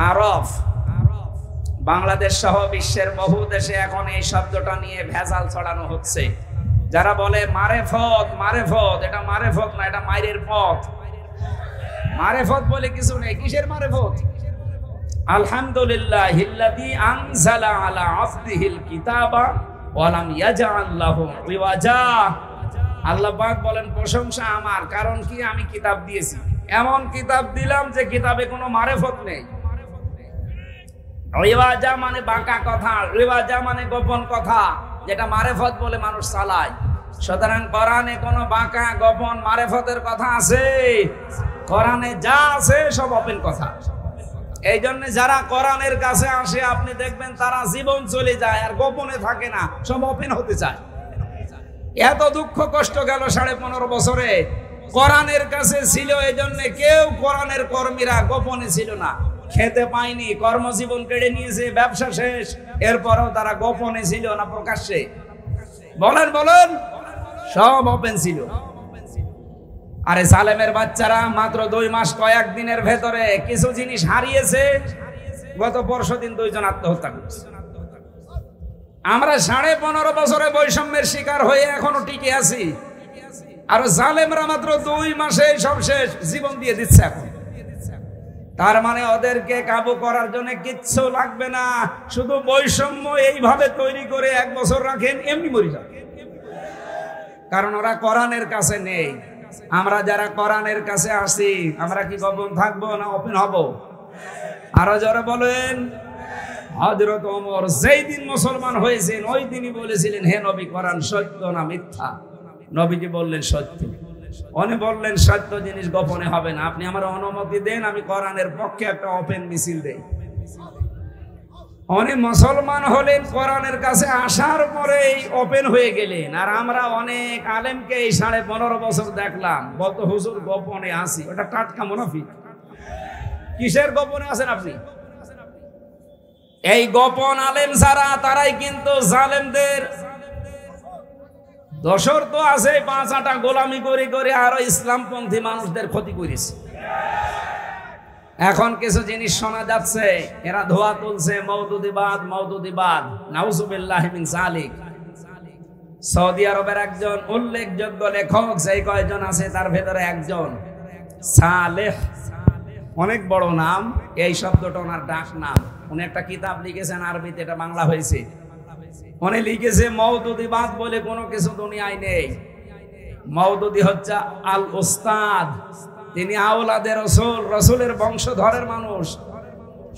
আরব, বাংলাদেশ সহ বিশ্বের বহু দেশে এখন এই শব্দটা নিয়ে ভেজাল ছড়ানো হচ্ছে। যারা বলে মারেফত, মারেফত, এটা মারেফত না, এটা মাইরের পথ। মারেফত বলে কিছু নেই। কিসের মারেফত? আলহামদুলিল্লাহিল্লাযী আনজালা আলা আবদিহিল কিতাবা ওয়া লাম ইয়াজআল লাহু ইওয়াজা। আল্লাহ পাক বলেন প্রশংসা আমার, কারণ কি আমি কিতাব দিয়েছি, এমন কিতাব দিলাম যে কিতাবে কোনো মারেফত নেই। রিওয়াজা মানে বাঁকা কথা, রিওয়াজা মানে গোপন কথা, যেটা মারেফত বলে মানুষ চালায়। সুতরাং কোরআনে কোনো বাঁকা গোপন মারেফতের কথা আছে? কোরআনে যা আছে সব ওপেন কথা। এই জন্য যারা কোরআনের কাছে আসে আপনি দেখবেন তারা জীবন চলে যায়, আর গোপনে থাকে না, সব ওপেন হতে চায়। এত দুঃখ কষ্ট গেল 15.5 বছরে, কোরআনের কাছে ছিল, এই জন্য কেউ কোরআনের কর্মীরা গোপনে ছিল না, খেতে পায়নি, কর্মজীবন কেড়ে নিয়েছে, ব্যবসা শেষ, এরপরেও তারা গোপনে ছিল না প্রকাশ্যে? বলেন বলেন, সব ওপেন ছিল। আরে সালেমের বাচ্চারা মাত্র 2 মাস কয়েক দিনের ভেতরে কিছু জিনিস হারিয়েছে। গত পরশুদিন 2 জন আত্মহত্যা করেছে। আমরা 15.5 বছরে বৈষম্যের শিকার হয়ে এখনো টিকে আছি, আর জালেমরা মাত্র 2 মাসে সব শেষ, জীবন দিয়ে দিচ্ছে এখন। তার মানে ওদেরকে কাবু করার জন্য কিচ্ছু লাগবে না, শুধু বৈষম্য এইভাবে তৈরি করে 1 বছর রাখেন, এমনি মরে যাবে। কারণ ওরা কোরআনের কাছে নেই। আমরা যারা কোরআনের কাছে আসি, আমরা কি গোপন থাকবো না ওপেন হব? আরো যারা বলেন, হযরত ওমর যেই দিন মুসলমান হয়েছেন ওই দিনই বলেছিলেন, হে নবী, কোরআন সত্য না মিথ্যা? নবীজি বললেন সত্য। উনি বললেন সত্য জিনিস গোপনে হবে না, আপনি আমার অনুমতি দেন, আমি কোরআনের পক্ষে একটা ওপেন মিছিল দেই। উনি মুসলমান হলেন, কোরআনের কাছে আসার পরেই ওপেন হয়ে গেলেন। আর আমরা অনেক আলেমকে এই 15.5 বছর দেখলাম বলতো, হুজুর গোপনে আসি। ওটা টাটকা মুনাফিক। কিসের গোপনে আছেন আপনি? এই গোপন আলেম যারা, তারাই কিন্তু জালেমদের দোসর তো আছে। 5 আটা গোলামি করে করে আরো ইসলামপন্থী মানুষদের ক্ষতি করেছে। এখন কিছু জিনিস শোনা যাচ্ছে, এরা ধোয়া তুলছে, মওদুদিবাদ, মওদুদিবাদ, নাউজুবিল্লাহি মিন যালিক। সৌদি আরবের একজন উল্লেখযোগ্য লেখক, সেই কয়জন আছে তার ভেতরে একজন সালেহ, অনেক বড় নাম, এই শব্দটা ওনার ডাক নাম। উনি একটা কিতাব লিখেছেন আরবিতে, এটা বাংলা হয়েছে। উনি লিখেছে মওদুদিবাদ বলে কোনো কিছু দুনিয়ায় নেই। মওদুদি হচ্ছে আল উস্তাদ, তিনি আওলাদে রসুল, রসুলের বংশধরের মানুষ।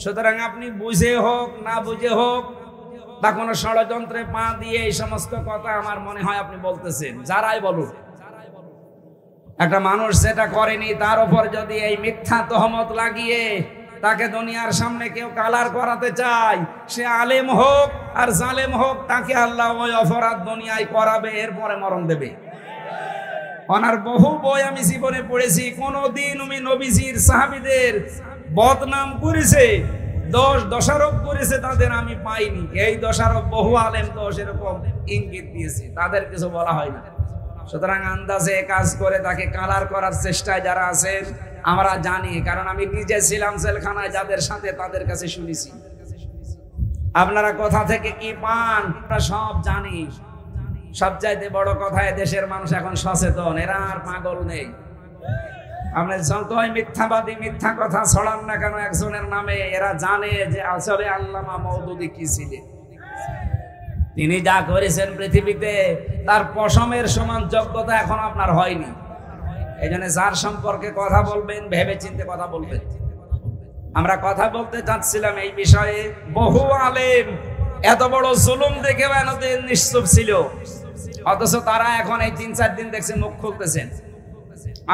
সুতরাং আপনি বুঝে হোক না বুঝে হোক বা কোনো ষড়যন্ত্রে পা দিয়ে এই সমস্ত কথা আমার মনে হয় আপনি বলতেছেন, যারাই বলুন। একটা মানুষ যেটা করেনি তার উপর যদি এই মিথ্যা তহমত লাগিয়ে তাকে দুনিয়ার সামনে কেউ কালার করাতে চায়, সে আলেম হোক আর জালেম হোক, তাকে আল্লাহ ওই অপরাধ দুনিয়ায় করাবে, এরপরে মরণ দেবে। ওনার বহু বই আমি জীবনে পড়েছি, কোনদিন উনি নবীজির সাহাবীদের বদনাম করেছে, দোষারোপ করেছে তাদের আমি পাইনি। এই দোষারোপ বহু আলেম তো সেরকম ইঙ্গিত দিয়েছে, তাদের কিছু বলা হয় না। সুতরাং আন্দাজে কাজ করে তাকে কালার করার চেষ্টায় যারা আছেন আমরা জানি, কারণ আমি নিজে ছিলাম জেলখানায়, যাদের সাথে তাদের কাছে শুনেছি। আপনারা কোথা থেকে কি পান আমরা সব জানি। সবচাইতে বড় কথা, দেশের মানুষ এখন সচেতন, এরা আর পাগল নেই। আপনি যতই মিথ্যাবাদী মিথ্যা কথা ছড়ান না কেন একজনের নামে, এরা জানে যে আসলে আল্লামা মওদুদি কি ছিলেন। তিনি যা করেছেন পৃথিবীতে, তার পশমের সমান যোগ্যতা এখন আপনার হয়নি। এই জন্য যার সম্পর্কে কথা বলবেন ভেবে চিন্তে কথা বলবেন। আমরা কথা বলতে চাচ্ছিলাম এই বিষয়ে। বহু আলেম এত বড় জুলুম দেখেও এতদিন নিশ্চুপ ছিল, অথচ তারা এখন এই 3-4 দিন দেখছে মুখ খুলতেছেন।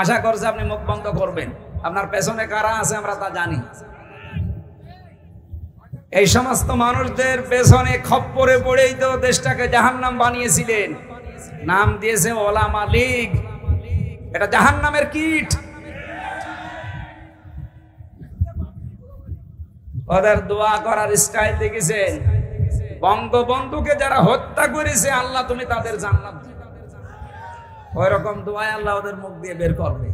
আশা করছে আপনি মুখ বন্ধ করবেন। আপনার পেছনে কারা আছে আমরা তা জানি। এই সমস্ত মানুষদের পেছনে খপ্পরে পড়েই তো দেশটাকে জাহান্নাম বানিয়েছিলেন। নাম দিয়েছে ওলামা লীগ, এটা জাহান্নামের কীট। ওদের দোয়া করার স্টাইল দেখেছেন? বঙ্গবন্ধুকে যারা হত্যা করেছে, আল্লাহ তুমি তাদের জান্নাত দাও, ওই রকম দোয়া আল্লাহ ওদের মুখ দিয়ে বের করবে।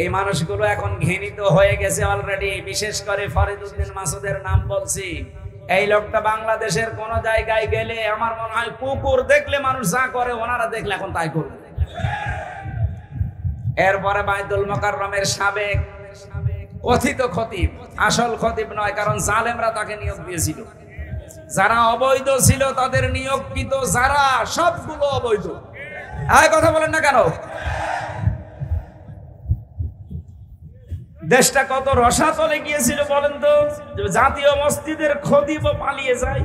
এই মানুষগুলো এখন ঘৃণিত হয়ে গেছে অলরেডি। বিশেষ করে ফরিদউদ্দিন মাসুদের নাম বলছি। এই লোকটা বাংলাদেশের কোন জায়গায় গেলে আমার মনে হয় কুকুর দেখলে মানুষ যা করে ওনারা দেখলে এখন তাই করবে। এরপরে বাইতুল মোকাররমের সাবেক কথিত খতিব, আসল খতিব নয়, কারণ জালেমরা তাকে নিয়োগ দিয়েছিল। যারা অবৈধ ছিল তাদের নিয়োগকৃত যারা সবগুলো অবৈধ। কথা বলেন না কেন? দেশটা কত রসাতলে গিয়েছিল বলেন তো। জাতীয় মসজিদের খতিব পালিয়ে যায়,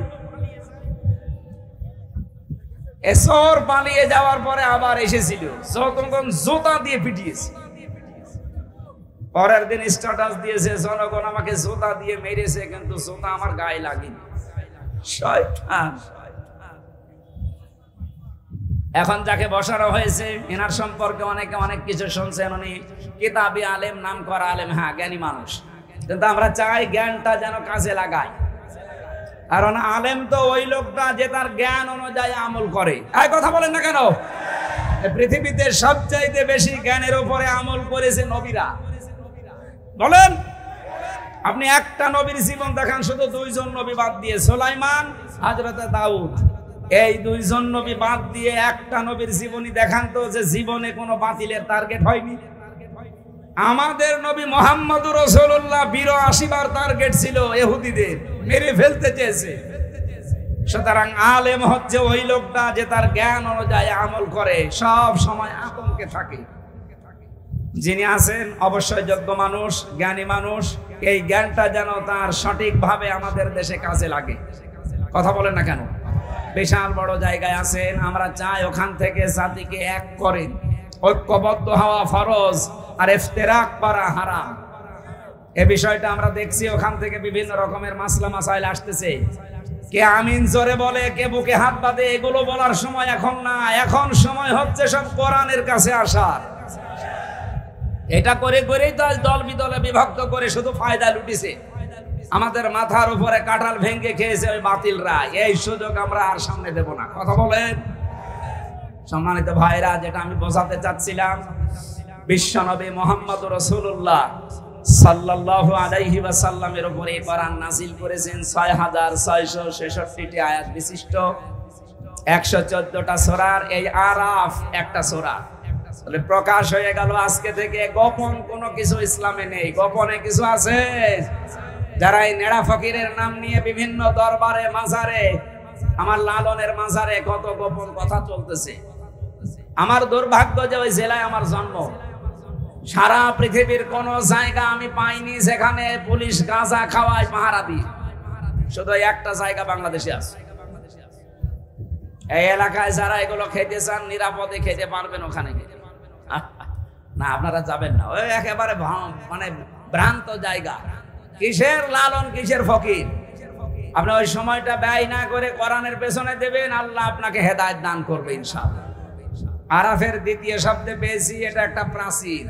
এসর পালিয়ে যাওয়ার পরে আবার এসেছিল, যতক্ষণ জোতা দিয়ে পিটিয়েছে। পরের দিন স্ট্যাটাস দিয়েছে, জনগণ আমাকে জোতা দিয়ে মেরেছে কিন্তু জোতা আমার গায়ে লাগেনি। শয়তান। এখন যাকে বসানো হয়েছে এনার সম্পর্কে অনেকে অনেক কিছু শুনছেন। উনি কিতাবি আলেম, নাম করা আলেম, হ্যাঁ জ্ঞানী মানুষ, কিন্তু আমরা চাই জ্ঞানটা যেন কাজে লাগায়। কারণ আলেম তো ওই লোকটা যে তার জ্ঞান অনুযায়ী আমল করে। কথা বলেন না কেন? পৃথিবীতে সবচাইতে বেশি জ্ঞানের উপরে আমল করেছে নবীরা। বলেন, আপনি একটা নবীর জীবন দেখান, শুধু দুইজন নবী বাদ দিয়ে, সুলাইমান, হযরতে দাউদ, এই দুইজন নবী বাদ দিয়ে একটা নবীর জীবনী দেখান তো যে জীবনে কোনো বাতিলের টার্গেট হয়নি। আমাদের নবী মুহাম্মদুর রাসূলুল্লাহ ৮২ বার টার্গেট ছিল ইহুদিদের, মেরে ফেলতে চেয়েছে। সুতরাং আলেম হচ্ছে ওই লোকটা যে তার জ্ঞান অনুযায়ী আমল করে, সব সময় আতঙ্কে থাকে। যিনি আছেন অবশ্যই যোগ্য মানুষ, জ্ঞানী মানুষ, এই জ্ঞানটা যেন তার সঠিকভাবে আমাদের দেশে কাজে লাগে। কথা বলেন না কেন? বিশাল বড় জায়গায় আছেন, আমরা চাই ওখান থেকে জাতিকে এক করেন। ঐক্যবদ্ধ হওয়া ফরজ আর ইফতিরাক করা হারাম। এই বিষয়টা আমরা দেখছি, ওখান থেকে বিভিন্ন রকমের মাসলা মাসাইল আসতেছে। কে আমিন জোরে বলে, কে বুকে হাত বাঁধে, এগুলো বলার সময় এখন না। এখন সময় হচ্ছে সব কোরআনের কাছে আসার। এটা করে করেই তো আজ দল বিদলে বিভক্ত করে শুধু ফায়দা লুটিছে। আমাদের মাথার উপরে কাঁঠাল ভেঙে খেয়েছে ওই বাতিলরা। এই সুযোগ আমরা আর সামনে দেব না। কথা বলেন। সম্মানিত ভাইরা, যেটা আমি বোঝাতে চাচ্ছিলাম, বিশ্বনবী মুহাম্মদুর রাসূলুল্লাহ সাল্লাল্লাহু আলাইহি ওয়াসাল্লামের উপরে কোরআন নাযিল করেছেন ৬৬৬৬টি আয়াত বিশিষ্ট ১১৪টা সূরার এই আরাফ একটা সূরা। তাহলে প্রকাশ হয়ে গেল আজকে থেকে গোপন কোনো কিছু ইসলামে নেই। গোপনে কিছু আছে? যারা এই নেড়া ফকিরের নাম নিয়ে বিভিন্ন দরবারে, মাজারে, আমার লালনের মাজারে কত গোপন কথা চলতেছে। আমার দুর্ভাগ্য যে ওই জেলায় আমার জন্ম। সারা পৃথিবীর কোন জায়গা আমি পাইনি যেখানে পুলিশ গাঁজা খাওয়ায় পাহারা দিয়ে। শুধু একটা জায়গা বাংলাদেশে আছে। এই এলাকায় যারা এগুলো খেতে চান নিরাপদে খেতে পারবেন, ওখানে না আপনারা যাবেন না। ওই একেবারে মানে ভ্রান্ত জায়গা। কিসের লালন, কিসের ফকির? আপনি ওই সময়টা ব্যয় না করে কোরআনের পেছনে দেবেন, আল্লাহ আপনাকে হেদায়েত দান করবে ইনশাআল্লাহ। আরাফের দ্বিতীয় শব্দে পেয়েছি, এটা একটা প্রাচীর।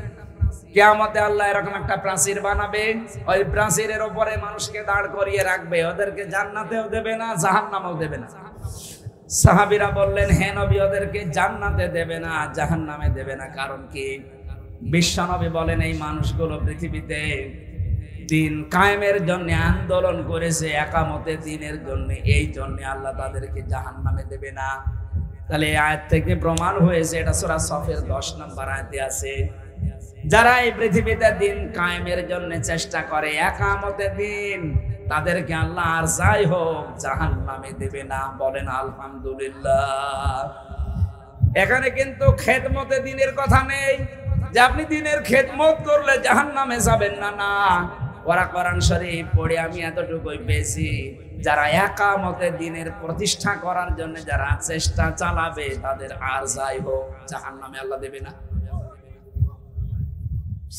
কিয়ামতে আল্লাহ এরকম একটা প্রাচীর বানাবে, ওই প্রাচীরের উপরে মানুষকে দাঁড় করিয়ে রাখবে। ওদেরকে জান্নাতেও দেবে না, জাহান্নামেও দেবে না। সাহাবীরা বললেন, হে নবী, ওদেরকে জান্নাতে দেবে না, জাহান্নামে দেবে না, কারণ কি? বিশ্বনবী বলেন, এই মানুষগুলো পৃথিবীতে দিন কায়েমের জন্য আন্দোলন করেছে, একামতে দিনের জন্য, এই জন্য আল্লাহ তাদেরকে জাহান্নামে দেবে না। তাহলে এই আয়াত থেকে প্রমাণ হয়েছে, এটা সূরা সফের 10 নম্বর আয়াতে আছে, যারা এই পৃথিবীতে দিন কায়েমের জন্য চেষ্টা করে, একামতে দিন, তাদেরকে আল্লাহ আর যাই হোক জাহান্নামে দেবে না। বলেন আলহামদুলিল্লাহ। এখানে কিন্তু খেদমতে দিনের কথা নেই যে আপনি দিনের খেদমত করলে জাহান্নামে যাবেন না। না, ওরা কোরআন শরীফ পড়ে আমি এতটুকুই পেয়েছি, যারা একামতে দিনের প্রতিষ্ঠা করার জন্য যারা চেষ্টা চালাবে, তাদের আর যাই হোক জাহান্নামে আল্লাহ দেবে না।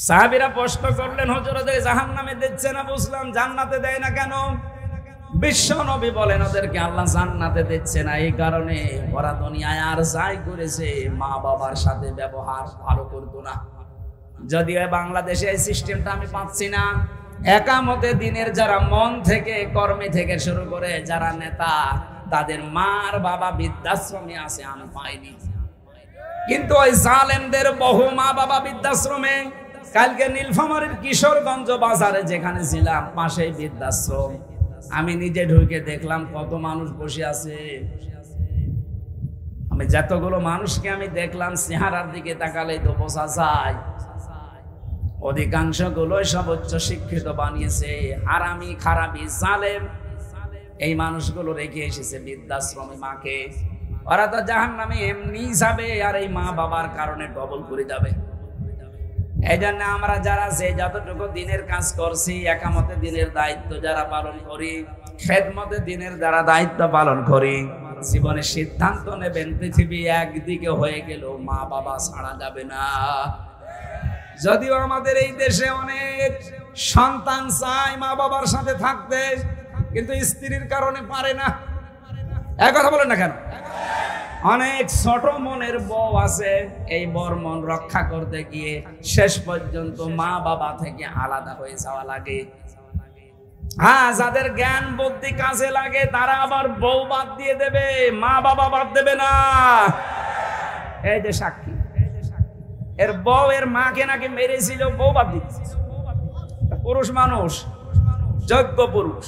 সাহাবীরা প্রশ্ন করলেন, হুজুর ওদের জাহান্নামে দিচ্ছে না, বুঝলাম, জান্নাতে দেয় না কেন? বিশ্ব নবী বলেন, ওদেরকে আল্লাহ জান্নাতে দিচ্ছে না এই কারণে ওরা দুনিয়ায় আর যাই করেছে, মা বাবার সাথে ব্যবহার ভালো করতো না। যদিও বাংলাদেশে এই সিস্টেমটা আমি পাচ্ছি না। একামতে দিনের যারা মন থেকে, কর্মে থেকে শুরু করে যারা নেতা, তাদের মার বাবা বৃদ্ধাশ্রমে আছে, আমি পাইনি। কিন্তু ওই জালেমদের বহু মা বাবা বৃদ্ধাশ্রমে, কালকে নীলফামারীর কিশোরগঞ্জ বাজারে যেখানে ছিলাম পাশেই বৃদ্ধাশ্রম, আমি নিজে ঢুকে দেখলাম কত মানুষ বসে আছে। আমি যতগুলো মানুষকে আমি দেখলাম চেহারার দিকে তাকালেই তো বোঝা যায় অধিকাংশ গুলোই সব উচ্চ শিক্ষিত বানিয়েছে, হারামি খারাপি জালেম এই মানুষগুলো রেখে এসেছে বৃদ্ধাশ্রমে মাকে। ওরা তো জাহান্নামে এমনি যাবে, আর এই মা বাবার কারণে ডবল করে যাবে। এই জন্য আমরা যারা যে যতটুকু দিনের কাজ করছি, একামতে দিনের দায়িত্ব যারা পালন করি, খেদমতে দিনের যারা দায়িত্ব পালন করি, জীবনে সিদ্ধান্ত নেবেন পৃথিবী একদিকে হয়ে গেল মা বাবা ছাড়া যাবে না। যদিও আমাদের এই দেশে অনেক সন্তান চায় মা বাবার সাথে থাকতে, কিন্তু স্ত্রীর কারণে পারে না। এক কথা বলেন না কেন? অনেক ছোট মনের বউ আছে, এই বর মন রক্ষা করতে গিয়ে শেষ পর্যন্ত মা বাবা থেকে আলাদা হয়ে যাওয়া লাগে। হ্যাঁ, যাদের জ্ঞান বুদ্ধি কাজে লাগে তারা আবার বউ বাদ দিয়ে দেবে, মা বাবা বাদ দেবে না। এই যে সাক্ষী, এর বউ এর মাকে নাকি মেরেছিল, বউ বাদ দিচ্ছে। পুরুষ মানুষ, যোগ্য পুরুষ,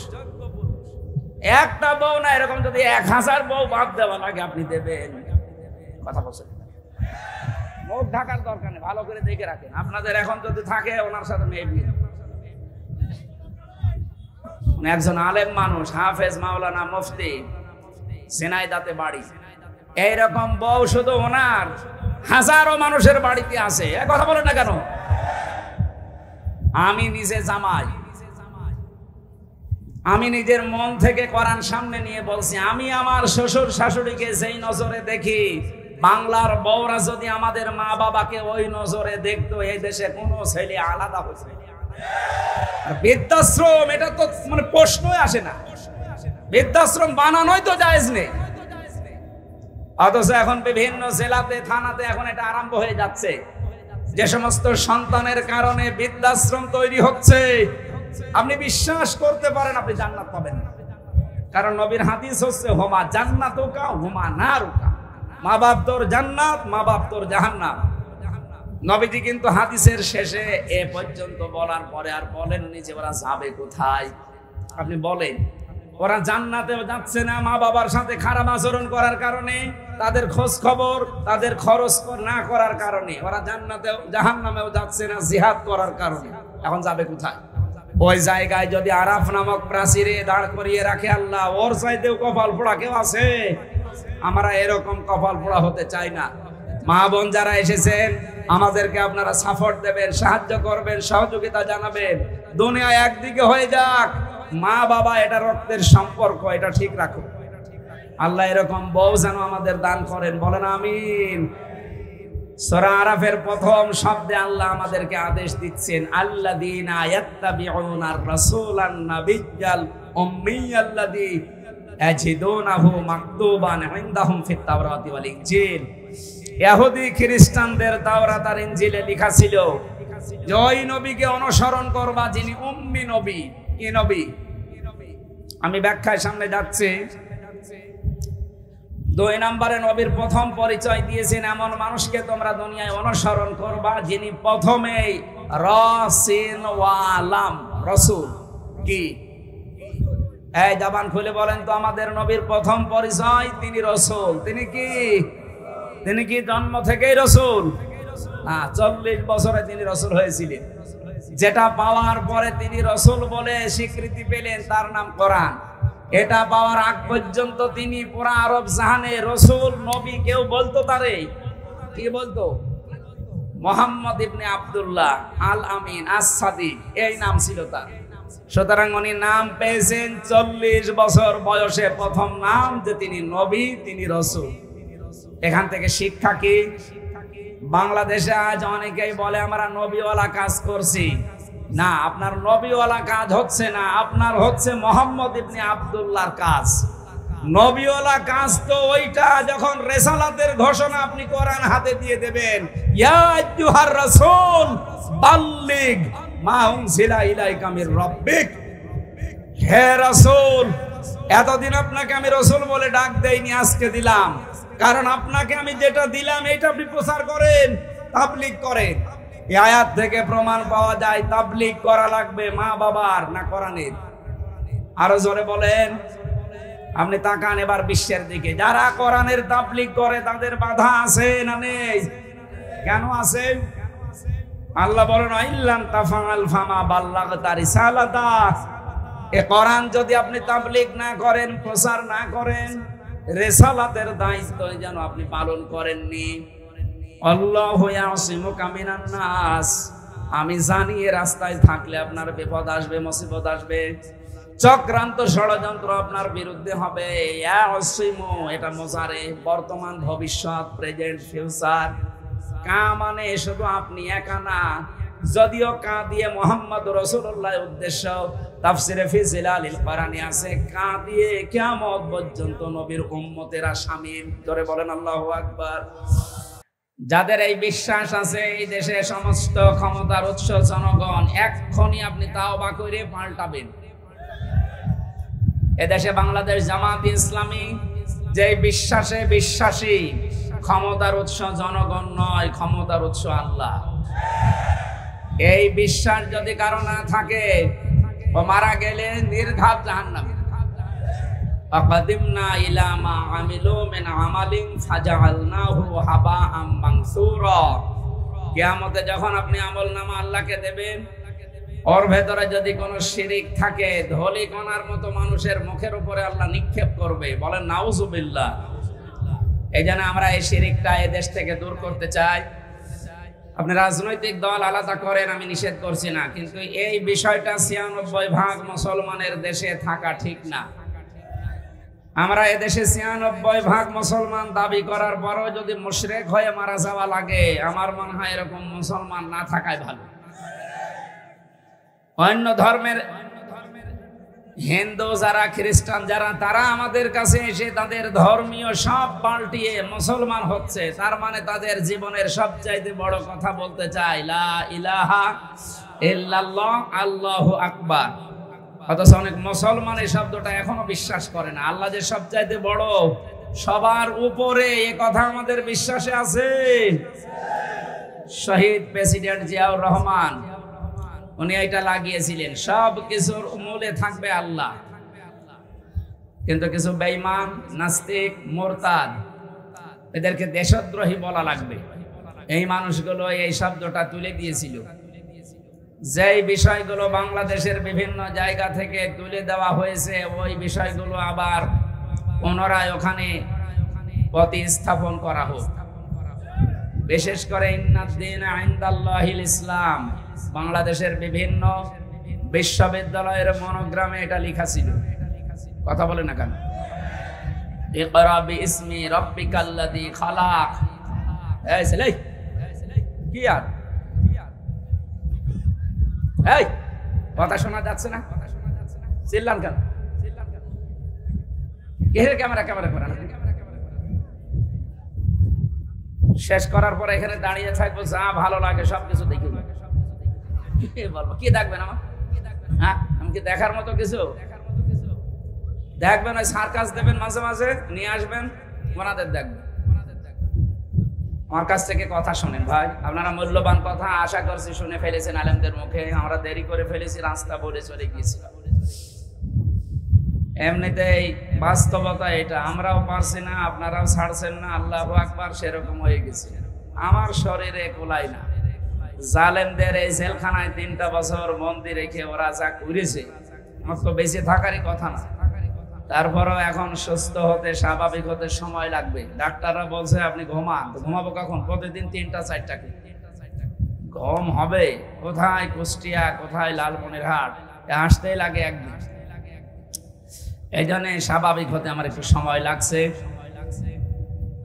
একটা বউ না, এরকম যদি 1000 বউ বাদ দেওয়া লাগে আপনি দেবেন? কথা বলছেন? মুখ ঢাকার দরকার নেই, ভালো করে দেখে রাখেন। আপনাদের এখন যদি থাকে ওনার সাথে মেয়ে বিয়ে, একজন আলেম মানুষ, হাফেজ মাওলানা মুফতি, ঝিনাইদহে বাড়ি, এইরকম বউ শুধু ওনার হাজারো মানুষের বাড়িতে আছে। কথা বলেন না কেন? আমি নিজে জামাই, আমি নিজের মন থেকে কোরআন সামনে নিয়ে বলছি, আমি আমার শ্বশুর শাশুড়িকে যেই নজরে দেখি, বাংলার বউরা যদি আমাদের মা বাবাকে ওই নজরে দেখতো, এই দেশে কোনো ছেলে আলাদা হয়েছে। বৃদ্ধাশ্রম এটা তো মানে প্রশ্নই আসে না, বৃদ্ধাশ্রম বানানোই তো জায়েজ নেই। অথচ এখন বিভিন্ন জেলাতে থানাতে এখন এটা আরম্ভ হয়ে যাচ্ছে। যে সমস্ত সন্তানের কারণে বৃদ্ধাশ্রম তৈরি হচ্ছে, আপনি বিশ্বাস করতে পারেন আপনি জান্নাত পাবেন না। কারণ নবীর হাদিস হচ্ছে, হুমা জান্নাতুকা হুমা নারুকা, মা বাপ তোর জান্নাত, মা বাপ তোর জাহান্নাম। নবীজি কিন্তু হাদিসের শেষে এ পর্যন্ত বলার পরে আর বলেননি যে ওরা যাবে কোথায়। আপনি বলেন, ওরা জান্নাতেও যাচ্ছে না মা বাবার সাথে খারাপ আচরণ করার কারণে, তাদের খোঁজ খবর তাদের খরচ না করার কারণে। ওরা জান্নাতেও জাহান্নামেও যাচ্ছে না জিহাদ করার কারণে। এখন যাবে কোথায়? ওই জায়গায় যদি আরাফ নামক প্রাচীরে দাঁড় করিয়ে রাখে আল্লাহ, ওর চাইতেও কপাল পোড়া কেউ আছে? আমরা এরকম কপাল পোড়া হতে চাই না। মা বোন যারা এসেছেন, আমাদেরকে আপনারা সাপোর্ট দেবেন, সাহায্য করবেন, সহযোগিতা জানাবেন। দুনিয়া একদিকে হয়ে যাক, মা বাবা এটা রক্তের সম্পর্ক, এটা ঠিক রাখো। আল্লাহ এরকম বউ যেন আমাদের দান করেন, বলেন আমিন। সূরা আরাফের প্রথম শব্দে আল্লাহ আমাদেরকে আদেশ দিচ্ছেন, আল্লাযীনা ইয়াত্তাবিউনার রাসূলান নাবিয়্যাল উম্মিয়াল্লাযী ইয়াজিদুনাহু মাকতুবান ইনদাহুম ফিত তাওরাতি ওয়াল ইনজিল। ইহুদি খ্রিস্টানদের তাওরাত আর ইনজিলে লেখা ছিল যে ওই নবীকে অনুসরণ করবা যিনি উম্মি নবী। কি নবী? আমি ব্যাখ্যায় সামনে যাচ্ছি। 2 নম্বরে নবীর প্রথম পরিচয় দিয়েছেন, এমন মানুষকে তোমরা দুনিয়ায় অনুসরণ করবা যিনি প্রথমেই রাসিন ওয়ালাম, রাসূল। কি? এই জবান খুলে বলেন তো, আমাদের নবীর প্রথম পরিচয় তিনি রাসূল। তিনি কি? তিনি কি জন্ম থেকেই রাসূল? না, 40 বছরে তিনি রাসূল হয়েছিলেন। যেটা পাওয়ার পরে তিনি রাসূল বলে স্বীকৃতি পেলেন তার নাম কোরআন। এটা পাওয়ার আগ পর্যন্ত তিনি পুরা আরব জাহানে রাসূল নবী কেউ বলতো তারে কি বলতো? মুহাম্মদ ইবনে আব্দুল্লাহ আল আমিন আস-সাদিক, এই নাম ছিল তার। সুতরাং উনি নাম পেয়েছেন 40 বছর বয়সে, প্রথম নাম যে তিনি নবী, তিনি রাসূল। এখান থেকে শিক্ষা কি? বাংলাদেশে আজ অনেকেই বলে আমরা নবীওয়ালা কাজ করছি। না, আপনার নবীওয়ালা কাজ হচ্ছে না, আপনার হচ্ছে মুহাম্মদ ইবনে আব্দুল্লাহর কাজ। নবীওয়ালা কাজ তো ওইটা যখন রিসালাতের ঘোষণা আপনি কোরআন হাতে দিয়ে দেবেন, ইয়া আইয়ুহার রাসূল বাল্লিগ মা উনজিলা ইলাইকা মির রাব্বিক। হে রাসূল, এতদিন আপনাকে আমি রাসূল বলে ডাক দেইনি, আজকে দিলাম। কারণ আপনাকে আমি যেটা দিলাম এটা আপনি প্রচার করেন, তাবলীগ করেন। এই আয়াত থেকে প্রমাণ পাওয়া যায় তাবলীগ করা লাগবে মা বাবার না কোরআনের? আরো জোরে বলেন। আপনি তাকান এবার বিশ্বের দিকে, যারা কোরআনের তাবলীগ করে তাদের বাধা আছে না নেই? কেন আছে? আল্লাহ বলেন ইল্লাম তাফআল ফামা বাল্লাগতা রিসালাতা। এই কোরআন যদি আপনি তাবলীগ না করেন, প্রচার না করেন, রিসালাতের দায়িত্ব যেন আপনি পালন করেননি। আল্লাহু ইয়াসিমুকা মিনান নাস। আমি জানি এই রাস্তায় থাকলে আপনার বিপদ আসবে, মুসিবত আসবে, চক্রান্ত ষড়যন্ত্র আপনার বিরুদ্ধে হবে। ইয়াসিমু এটা মোজারে, বর্তমান ভবিষ্যৎ, প্রেজেন্ট ফিউচার। কা মানে শুধু আপনি একা না, যদিও কা দিয়ে মুহাম্মদ রাসূলুল্লাহ উদ্দেশ্য, তাফসিরে ফি জিলালিল কোরআনে আছে কা দিয়ে কিয়ামত পর্যন্ত নবীর উম্মতেরা শামিল। জোরে বলেন আল্লাহু আকবার। যাদের এই বিশ্বাস আছে এই দেশে সমস্ত ক্ষমতার উৎস জনগণ, এক্ষুনি আপনি তাওবা করে পাল্টাবেন। এদেশে বাংলাদেশ জামাত ইসলামী যে বিশ্বাসে বিশ্বাসী, ক্ষমতার উৎস জনগণ নয়, ক্ষমতার উৎস আল্লাহ। এই বিশ্বাস যদি কারো না থাকে, ও মারা গেলে নির্ঘাত জাহান্নামে। আকাদিমনা ইলা মা আমিলু মিন আমালিন ফাজআলনাহু হাবাআম মানসুরা। কিয়ামতে যখন আপনি আমলনামা আল্লাহকে দেবেন, ওর ভেতরে যদি কোনো শিরিক থাকে, ধলি কণার মতো মানুষের মুখের উপরে আল্লাহ নিক্ষেপ করবে। বলেন নাউজুবিল্লাহ। এই জন্য আমরা এই শিরিকটা এই দেশ থেকে দূর করতে চাই। আপনি রাজনৈতিক দল আলাদা করেন, আমি নিষেধ করছি না, কিন্তু এই বিষয়টা ৯৬% মুসলমানের দেশে থাকা ঠিক না। আমরা এদেশে ৯৬% মুসলমান দাবি করার পরও যদি মুশরিক হয়ে মারা যাওয়া লাগে, আমার মনে হয় এরকম মুসলমান না থাকাই ভালো। অন্য ধর্মের হিন্দু যারা, খ্রিস্টান যারা, তারা আমাদের কাছে এসে তাদের ধর্মীয় সব পাল্টিয়ে মুসলমান হচ্ছে, তার মানে তাদের জীবনের সবচাইতে বড় কথা বলতে চায় লা ইলাহা ইল্লাল্লাহ আল্লাহু আকবার। অথচ অনেক মুসলমান এই শব্দটা এখনো বিশ্বাস করে না। আল্লাহ যে সবচাইতে বড়, সবার উপরে, এ কথা আমাদের বিশ্বাসে আছে। শহীদ প্রেসিডেন্ট জিয়াউর রহমান উনি এটা লাগিয়েছিলেন, সব কিছুর মূলে থাকবে আল্লাহ। কিন্তু কিছু বেঈমান, নাস্তিক, মুরতাদ, এদেরকে দেশদ্রোহী বলা লাগবে। এই মানুষগুলো এই শব্দটা তুলে দিয়েছিল। যেই বিষয়গুলো বাংলাদেশের বিভিন্ন জায়গা থেকে তুলে দেওয়া হয়েছে, ওই বিষয়গুলো আবার পুনরায় ওখানে প্রতিস্থাপন করা হোক। বিশেষ করে ইন্নাদ-দীন ইনদাল্লাহিল ইসলাম, বাংলাদেশের বিভিন্ন বিশ্ববিদ্যালয়ের মনোগ্রামে এটা লেখা ছিল। কথা বলে না কেন? ইকরা বিইসমি রাব্বিকাল্লাযী খালাক। এই ছেলে কি আর এই কথা শোনা যাচ্ছে না? চিল্লান কেন? ক্যামেরা করা না। শেষ করার পর এখানে দাঁড়িয়ে থাকবো, যা ভালো লাগে সবকিছু দেখি। বলবো কি দেখবেন আমার? হ্যাঁ, আমি কি দেখার মতো কিছু দেখবেন? ওই সার্কাস দেবেন, মাঝে মাঝে নিয়ে আসবেন, ওনাদের দেখবেন। আমার কাছ থেকে কথা শোনেন ভাই, আপনারা মূল্যবান কথা আশা করছি শুনে ফেলেছেন আলেমদের মুখে। আমরা দেরি করে ফেলেছি, রাস্তা বলে চলে গিয়েছিলাম। এমনিতেই বাস্তবতা এটা, আমরাও পারছি না, আপনারাও ছাড়ছেন না। আল্লাহু আকবার, সেরকম হয়ে গেছে। আমার শরীরে কোলাই না। জালেমদের এই জেলখানায় ৩টা বছর বন্দি রেখে ওরা যা করেছে, আমার তো বেঁচে থাকারই কথা না। তারপরও এখন সুস্থ হতে, স্বাভাবিক হতে সময় লাগবে। ডাক্তাররা বলছে আপনি ঘুমান। ঘুমাবো কখন? প্রতিদিন ৩টা ৪টা ঘুম হবে। কোথায় কুষ্টিয়া, কোথায় লালমনিরহাট, আসতেই লাগে একদিন। এই জন্য স্বাভাবিক হতে আমার একটু সময় লাগছে।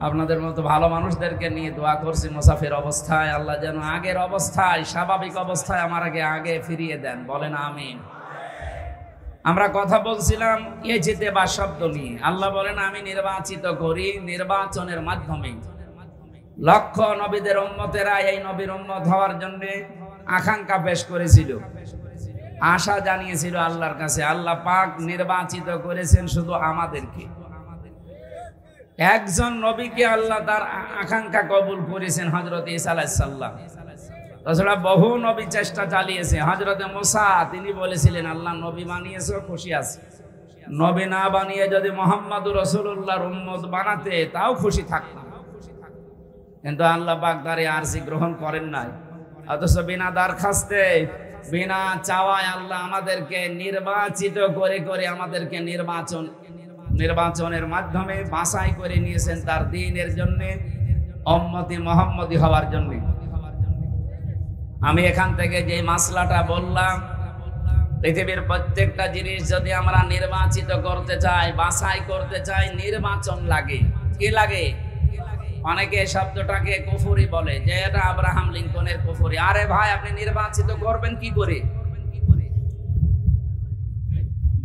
আপনাদের মতো ভালো মানুষদেরকে নিয়ে দোয়া করছি মুসাফির অবস্থায়, আল্লাহ যেন আগের অবস্থায়, স্বাভাবিক অবস্থায় আমার আগে ফিরিয়ে দেন। বলেন আমিন। আমরা কথা বলছিলাম ইজতিবা শব্দ নিয়ে। আল্লাহ বলেন আমি নির্বাচিত করি নির্বাচনের মাধ্যমে। লক্ষ নবীদের উম্মতেরা এই নবীর উম্মত হওয়ার জন্য আকাঙ্ক্ষা পেশ করেছিল, আশা জানিয়েছিল আল্লাহর কাছে। আল্লাহ পাক নির্বাচিত করেছেন শুধু আমাদেরকে। একজন নবীকে আল্লাহ তার আকাঙ্ক্ষা কবুল করেছেন, হযরত ঈসা আলাইহিস সালাম। তাছাড়া বহু নবী চেষ্টা চালিয়েছে। হযরতে মুসা তিনি বলেছিলেন, আল্লাহ নবী বানিয়েছো, খুশি আছে। নবী না বানিয়ে যদি মুহাম্মদুর রাসূলুল্লাহর উম্মত বানাতে, তাও খুশি থাকতাম। কিন্তু আল্লাহ পাক তার আরজি গ্রহণ করেন নাই। অথচ বিনা দরখাস্তে, বিনা চাওয়ায় আল্লাহ আমাদেরকে নির্বাচিত করে করে আমাদেরকে নির্বাচনের মাধ্যমে বাছাই করে নিয়েছেন তার দ্বীনের জন্য, উম্মতি মুহাম্মদী হওয়ার জন্য। আমি এখান থেকে যে মাসলাটা বললাম, পৃথিবীর প্রত্যেকটা জিনিস যদি আমরা নির্বাচিত করতে চাই, বাছাই করতে চাই, নির্বাচন লাগে। কি লাগে? অনেকে শব্দটাকে কুফরি বলে, যে এটা আব্রাহাম লিঙ্কনের কুফরি। আরে ভাই, আপনি নির্বাচিত করবেন কি করে?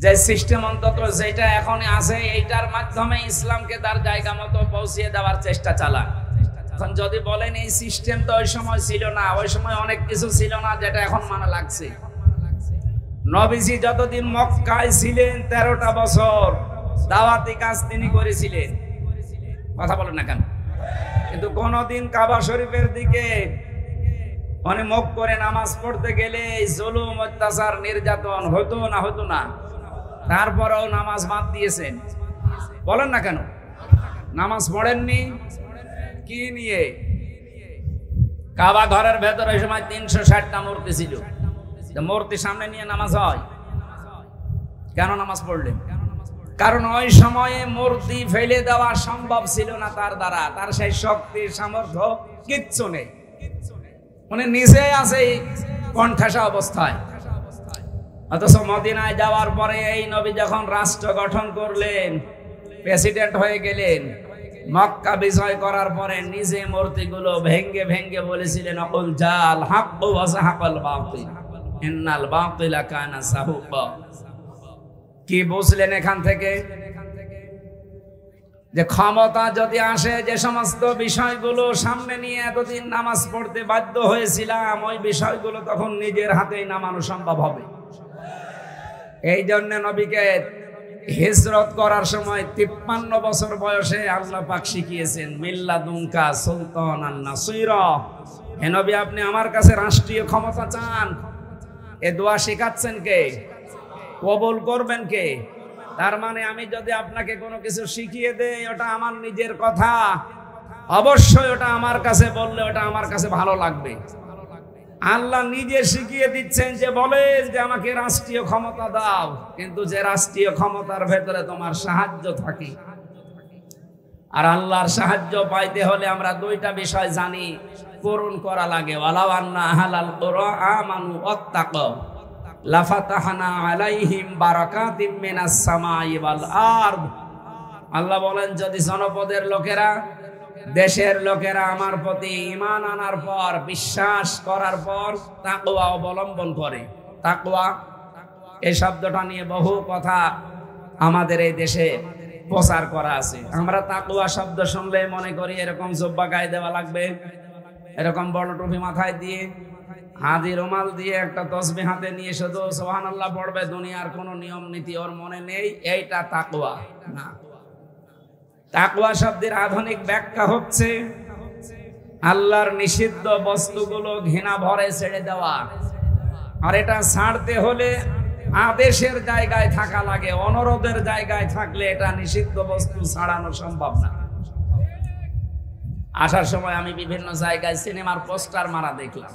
যে সিস্টেম অন্তত যেটা এখন আছে, এইটার মাধ্যমে ইসলামকে তার জায়গা মতো পৌঁছিয়ে দেওয়ার চেষ্টা চালান। এখন যদি বলেন এই সিস্টেম তো ওই সময় ছিল না, ওই সময় অনেক কিছু ছিল না যেটা এখন মানা লাগছে। নবীজি যতদিন মক্কায় ছিলেন 13টা বছর দাওয়াতি কাজ তিনি করেছিলেন। কথা বলেন না কেন? কিন্তু কোনদিন কাবা শরীফের দিকে মানে মুখ করে নামাজ পড়তে গেলে জুলুম, অত্যাচার, নির্যাতন হতো না? হতো না? তারপরেও নামাজ বাদ দিয়েছেন। বলেন না কেন? নামাজ পড়েননি কি নিয়ে? কাবা ঘরের ভেতরে ওই সময় 360টা মূর্তি ছিল। মূর্তি সামনে নিয়ে নামাজ হয়? কেন নামাজ পড়লেন? কারণ ওই সময়ে মূর্তি ফেলে দেওয়া সম্ভব ছিল না তার দ্বারা। তার সেই শক্তি, সামর্থ্য কিচ্ছু নেই। মানে নিজে আছে কণ্ঠাসা অবস্থায়। অথচ মদিনায় যাওয়ার পরে এই নবী যখন রাষ্ট্র গঠন করলেন, প্রেসিডেন্ট হয়ে গেলেন, মক্কা বিজয় করার পরে নিজে মূর্তিগুলো ভেঙ্গে ভেঙ্গে বলেছিলেন, অকুল জাল হাক্কু ওয়া যাহাকাল বাতিল ইন্নাল বাতিলা কানা যাহুকা। কি বুঝলেন এখান থেকে? যে ক্ষমতা যদি আসে, যে সমস্ত বিষয়গুলো সামনে নিয়ে এতদিন নামাজ পড়তে বাধ্য হয়েছিলাম, ওই বিষয়গুলো তখন নিজের হাতেই নামানো সম্ভব হবে। এই জন্য নবীকে হিজরত করার সময় 53 বছর বয়সে আল্লাহ পাক শিখিয়েছেন, মিল্লাদুনকা সুলতানান নাসিরা। হে নবী, আপনি আমার কাছে রাষ্ট্রীয় ক্ষমতা চান, এ দোয়া শেখাচ্ছেন কে? কবুল করবেন কে? তার মানে আমি যদি আপনাকে কোনো কিছু শিখিয়ে দেই, ওটা আমার নিজের কথা, অবশ্যই ওটা আমার কাছে বললে ওটা আমার কাছে ভালো লাগবে। আল্লাহ নিজে শিখিয়ে দিচ্ছেন যে বলেন যে আমাকে রাষ্ট্রীয় ক্ষমতা দাও, কিন্তু যে রাষ্ট্রীয় ক্ষমতার ভেতরে তোমার সাহায্য থাকে। আর আল্লাহর সাহায্য পাইতে হলে আমরা দুইটা বিষয় জানি, পূরণ করা লাগে। ওয়ালাউ আন্না আহলাল কুরআ আমানু ওয়াত্তাকু লাফাতাহনা আলাইহিম বারাকাতিম মিনাস সামাই ওয়াল আরদ। আল্লাহ বলেন, যদি জনপদের লোকেরা, দেশের লোকেরা আমার প্রতি ঈমান আনার পর, বিশ্বাস করার পর তাকওয়া অবলম্বন করে। তাকওয়া এই শব্দটা নিয়ে বহু কথা আমাদের এই দেশে প্রচার করা আছে। আমরা তাকওয়া শব্দ শুনলে মনে করি এরকম জুব্বা গায়ে দেওয়া লাগবে, এরকম বড় টুপি মাথায় দিয়ে, হাদি রুমাল দিয়ে, একটা তসবিহ হাতে নিয়ে শুধু সুবহানাল্লাহ পড়বে। দুনিয়ার কোনো নিয়ম নীতি ওর মনে নেই, এইটা তাকওয়া না। তাকওয়া শব্দের আধুনিক ব্যাখ্যা হচ্ছে আল্লাহর নিষিদ্ধ বস্তুগুলো ঘৃণা ভরে ছেড়ে দেওয়া। আর এটা ছাড়তে হলে আদেশের জায়গায় থাকা লাগে, অনুরোধের জায়গায় থাকলে এটা নিষিদ্ধ বস্তু ছাড়ানো সম্ভব না। আসার সময় আমি বিভিন্ন জায়গায় সিনেমার পোস্টার মারা দেখলাম।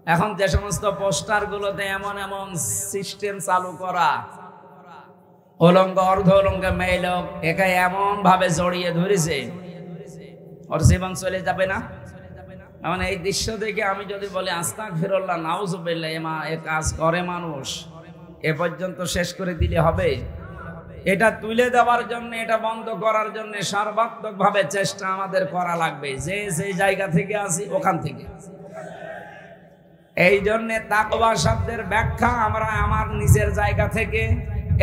এখন যে সমস্ত পোস্টার গুলোতে এমন এমন সিস্টেম চালু করা, উলঙ্গ অর্ধ উলঙ্গ মেয়ে লোক একে এমন ভাবে জড়িয়ে ধরেছে, ওর জীবন চলে যাবে না। এমন এই দৃশ্য দেখে আমি যদি বলি আস্তাগফিরুল্লাহ নাউজুবিল্লাহ, এ কাজ করে মানুষ, এ পর্যন্ত শেষ করে দিলে হবে? এটা তুলে দেওয়ার জন্য, এটা বন্ধ করার জন্য সর্বাত্মক ভাবে চেষ্টা আমাদের করা লাগবে, যে যে জায়গা থেকে আসি ওখান থেকে। এই জন্য তাকওয়া শব্দের ব্যাখ্যা আমরা আমার নিজের জায়গা থেকে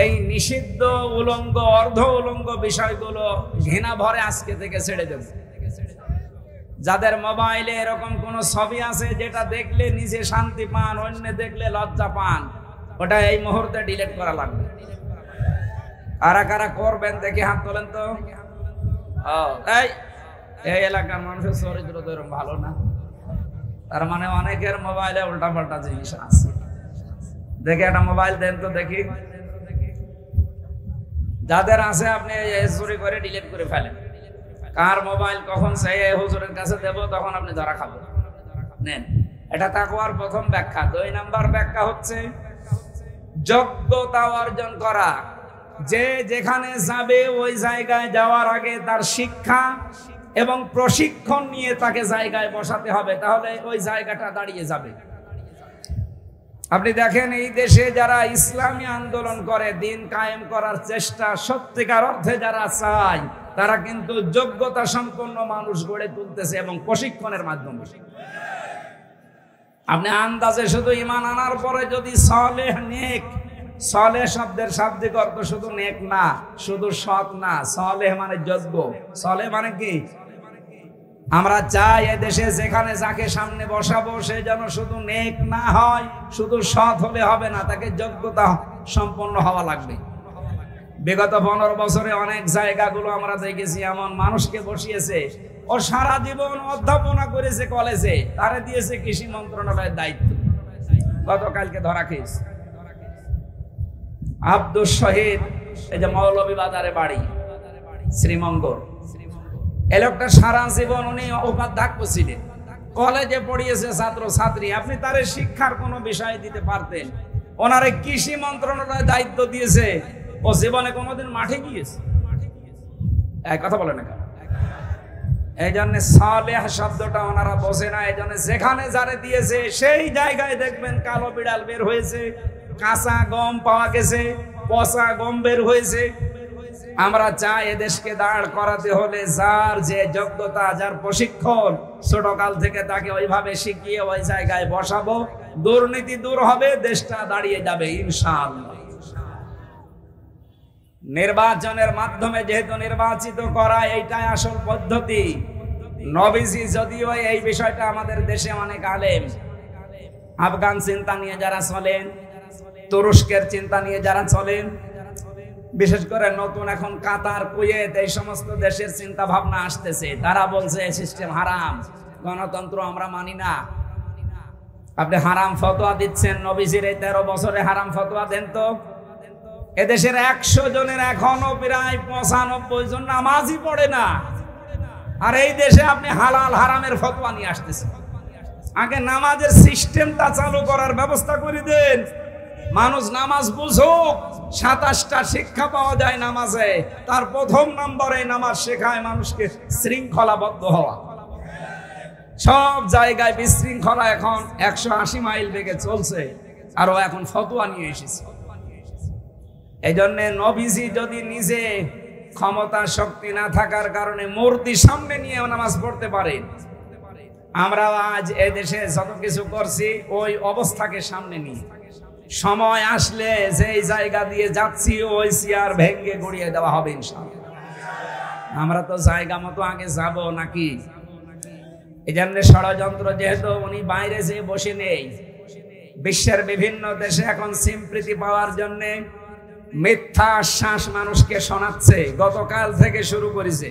এই নিষিদ্ধ উলঙ্গ অর্ধ উলঙ্গ বিষয়গুলো ঘৃণা ভরে আজকে থেকে ছেড়ে দেব। যাদের মোবাইলে এরকম কোন ছবি আছে যেটা দেখলে নিজে শান্তি পান, অন্য দেখলে লজ্জা পান, ওটা এই মুহূর্তে ডিলিট করা লাগবে। কারা কারা করবেন দেখি হাত তোলেন তো। এই এলাকার মানুষের চরিত্র তো এরকম ভালো না, তার মানে অনেকের মোবাইলে উল্টাপাল্টা জিনিস আছে। দেখে একটা মোবাইল দেন তো দেখি। যাদের আছে আপনি চুরি করে ডিলিট করে ফেলেন। কার মোবাইল কখন সেই হুজুরের কাছে দেব তখন আপনি ধরা খাবেন। নেন, এটা তাকওয়ার প্রথম ব্যাখ্যা। 2 নাম্বার ব্যাখ্যা হচ্ছে যোগ্যতা অর্জন করা। যে যেখানে যাবে ওই জায়গায় যাওয়ার আগে তার শিক্ষা এবং প্রশিক্ষণ নিয়ে তাকে জায়গায় বসাতে হবে, তাহলে ওই জায়গাটা দাঁড়িয়ে যাবে। আপনি দেখেন এই দেশে যারা ইসলামী আন্দোলন করে, দিন কায়েম করার চেষ্টা সত্যিকার অর্থে যারা চায়, তারা কিন্তু যোগ্যতা সম্পন্ন মানুষ গড়ে তুলতেছে এবং প্রশিক্ষণের মাধ্যমে। আপনি আন্দাজে শুধু ঈমান আনার পরে যদি সালেহ নেক, সালেহ শব্দের শাব্দিক অর্থ শুধু নেক না, শুধু সৎ না, সালেহ মানে যোগ্য। সালেহ মানে কি? আমরা চাই এদেশে যেখানে যাকে সামনে বসাবো সে যেন শুধু নেক না হয়, শুধু সৎ হলে হবে না, তাকে যোগ্যতা সম্পন্ন হওয়া লাগবে। বিগত 15 বছরে অনেক জায়গাগুলো আমরা দেখেছি এমন মানুষকে বসিয়েছে, ও সারা জীবন অধ্যাপনা করেছে কলেজে, তারে দিয়েছে কৃষি মন্ত্রণালয়ের দায়িত্ব। গতকালকে ধরা খেয়েছে আব্দুল শহীদ, এই যে মৌলভীবাজারে বাড়ি, শ্রীমঙ্গল। এই লোকটা সারা জীবন উনি উপাধ্যক্ষ ছিলেন, কলেজে পড়িয়েছে ছাত্র ছাত্রী। আপনি তারে শিক্ষার কোনো বিষয় দিতে পারতেন, ওনারে কৃষি মন্ত্রণালয়ের দায়িত্ব দিয়েছে। ও জীবনে কোনোদিন মাঠে গিয়েছে? এক কথা বলে না। এই জন্য সালেহ শব্দটা ওনারা বোঝে না। এই জন্য যেখানে যারে দিয়েছে সেই জায়গায় দেখবেন কালো বিড়াল বের হয়েছে, কাঁচা গম পাওয়া গেছে, পচা গম বের হয়েছে। আমরা চাই এদেশকে দাঁড় করাতে হলে যার যে যোগ্যতা, যার প্রশিক্ষণ, ছোটকাল থেকে তাকে ওইভাবে শিখিয়ে ওই জায়গায় বসাবো। দুর্নীতি দূর হবে, দেশটা দাঁড়িয়ে যাবে ইনশাআল্লাহ। নির্বাচনের মাধ্যমে যেহেতু নির্বাচিত করা, এইটাই আসল পদ্ধতি। নবীজি যদিও এই বিষয়টা আমাদের দেশে অনেক আলেম, আফগান চিন্তা নিয়ে যারা চলেন, তুরস্কের চিন্তা নিয়ে যারা চলেন, বিশেষ করে নতুন এখন কাতার, কুয়েত, এই সমস্ত দেশের চিন্তা ভাবনা আসতেছে, তারা বলছে সিস্টেম হারাম, গণতন্ত্র আমরা মানি না। আপনি হারাম ফতোয়া দিচ্ছেন, নবীজির এই 13 বছরে হারাম ফতোয়া দেন তো। এদেশের 100 জনের এখনো প্রায় 95 জন নামাজই পড়ে না, আর এই দেশে আপনি হালাল হারামের ফতোয়া নিয়ে আসতেছেন। আগে নামাজের সিস্টেমটা চালু করার ব্যবস্থা করে দেন, মানুষ নামাজ বুঝুক। 27টা শিক্ষা পাওয়া যায় নামাজে, তার প্রথম নম্বরে নামাজ শেখায় মানুষকে শৃঙ্খলাবদ্ধ হওয়া। সব জায়গায় বিশৃঙ্খলা এখন 180 মাইল বেগে চলছে, আর ও এখন ফতোয়া নিয়ে এসেছে। এই জন্য নবীজি যদি নিজে ক্ষমতা শক্তি না থাকার কারণে মূর্তি সামনে নিয়ে নামাজ পড়তে পারেন, আমরা আজ এদেশে যত কিছু করছি ওই অবস্থাকে সামনে নিয়ে সময় আসলে যেই জায়গা দিয়ে যাচ্ছি ওই চেয়ার ভেঙে গড়িয়ে দেওয়া হবে ইনশাআল্লাহ। আমরা তো জায়গা মতো আগে যাব নাকি? এই জন্য ষড়যন্ত্র, যেহেতু উনি বাইরে যেয়ে বসে নেই, বিশ্বের বিভিন্ন দেশে এখন সিম্প্রীতি পাওয়ার জন্য মিথ্যা আশ্বাস মানুষকে শোনাচ্ছে। গতকাল থেকে শুরু করেছে,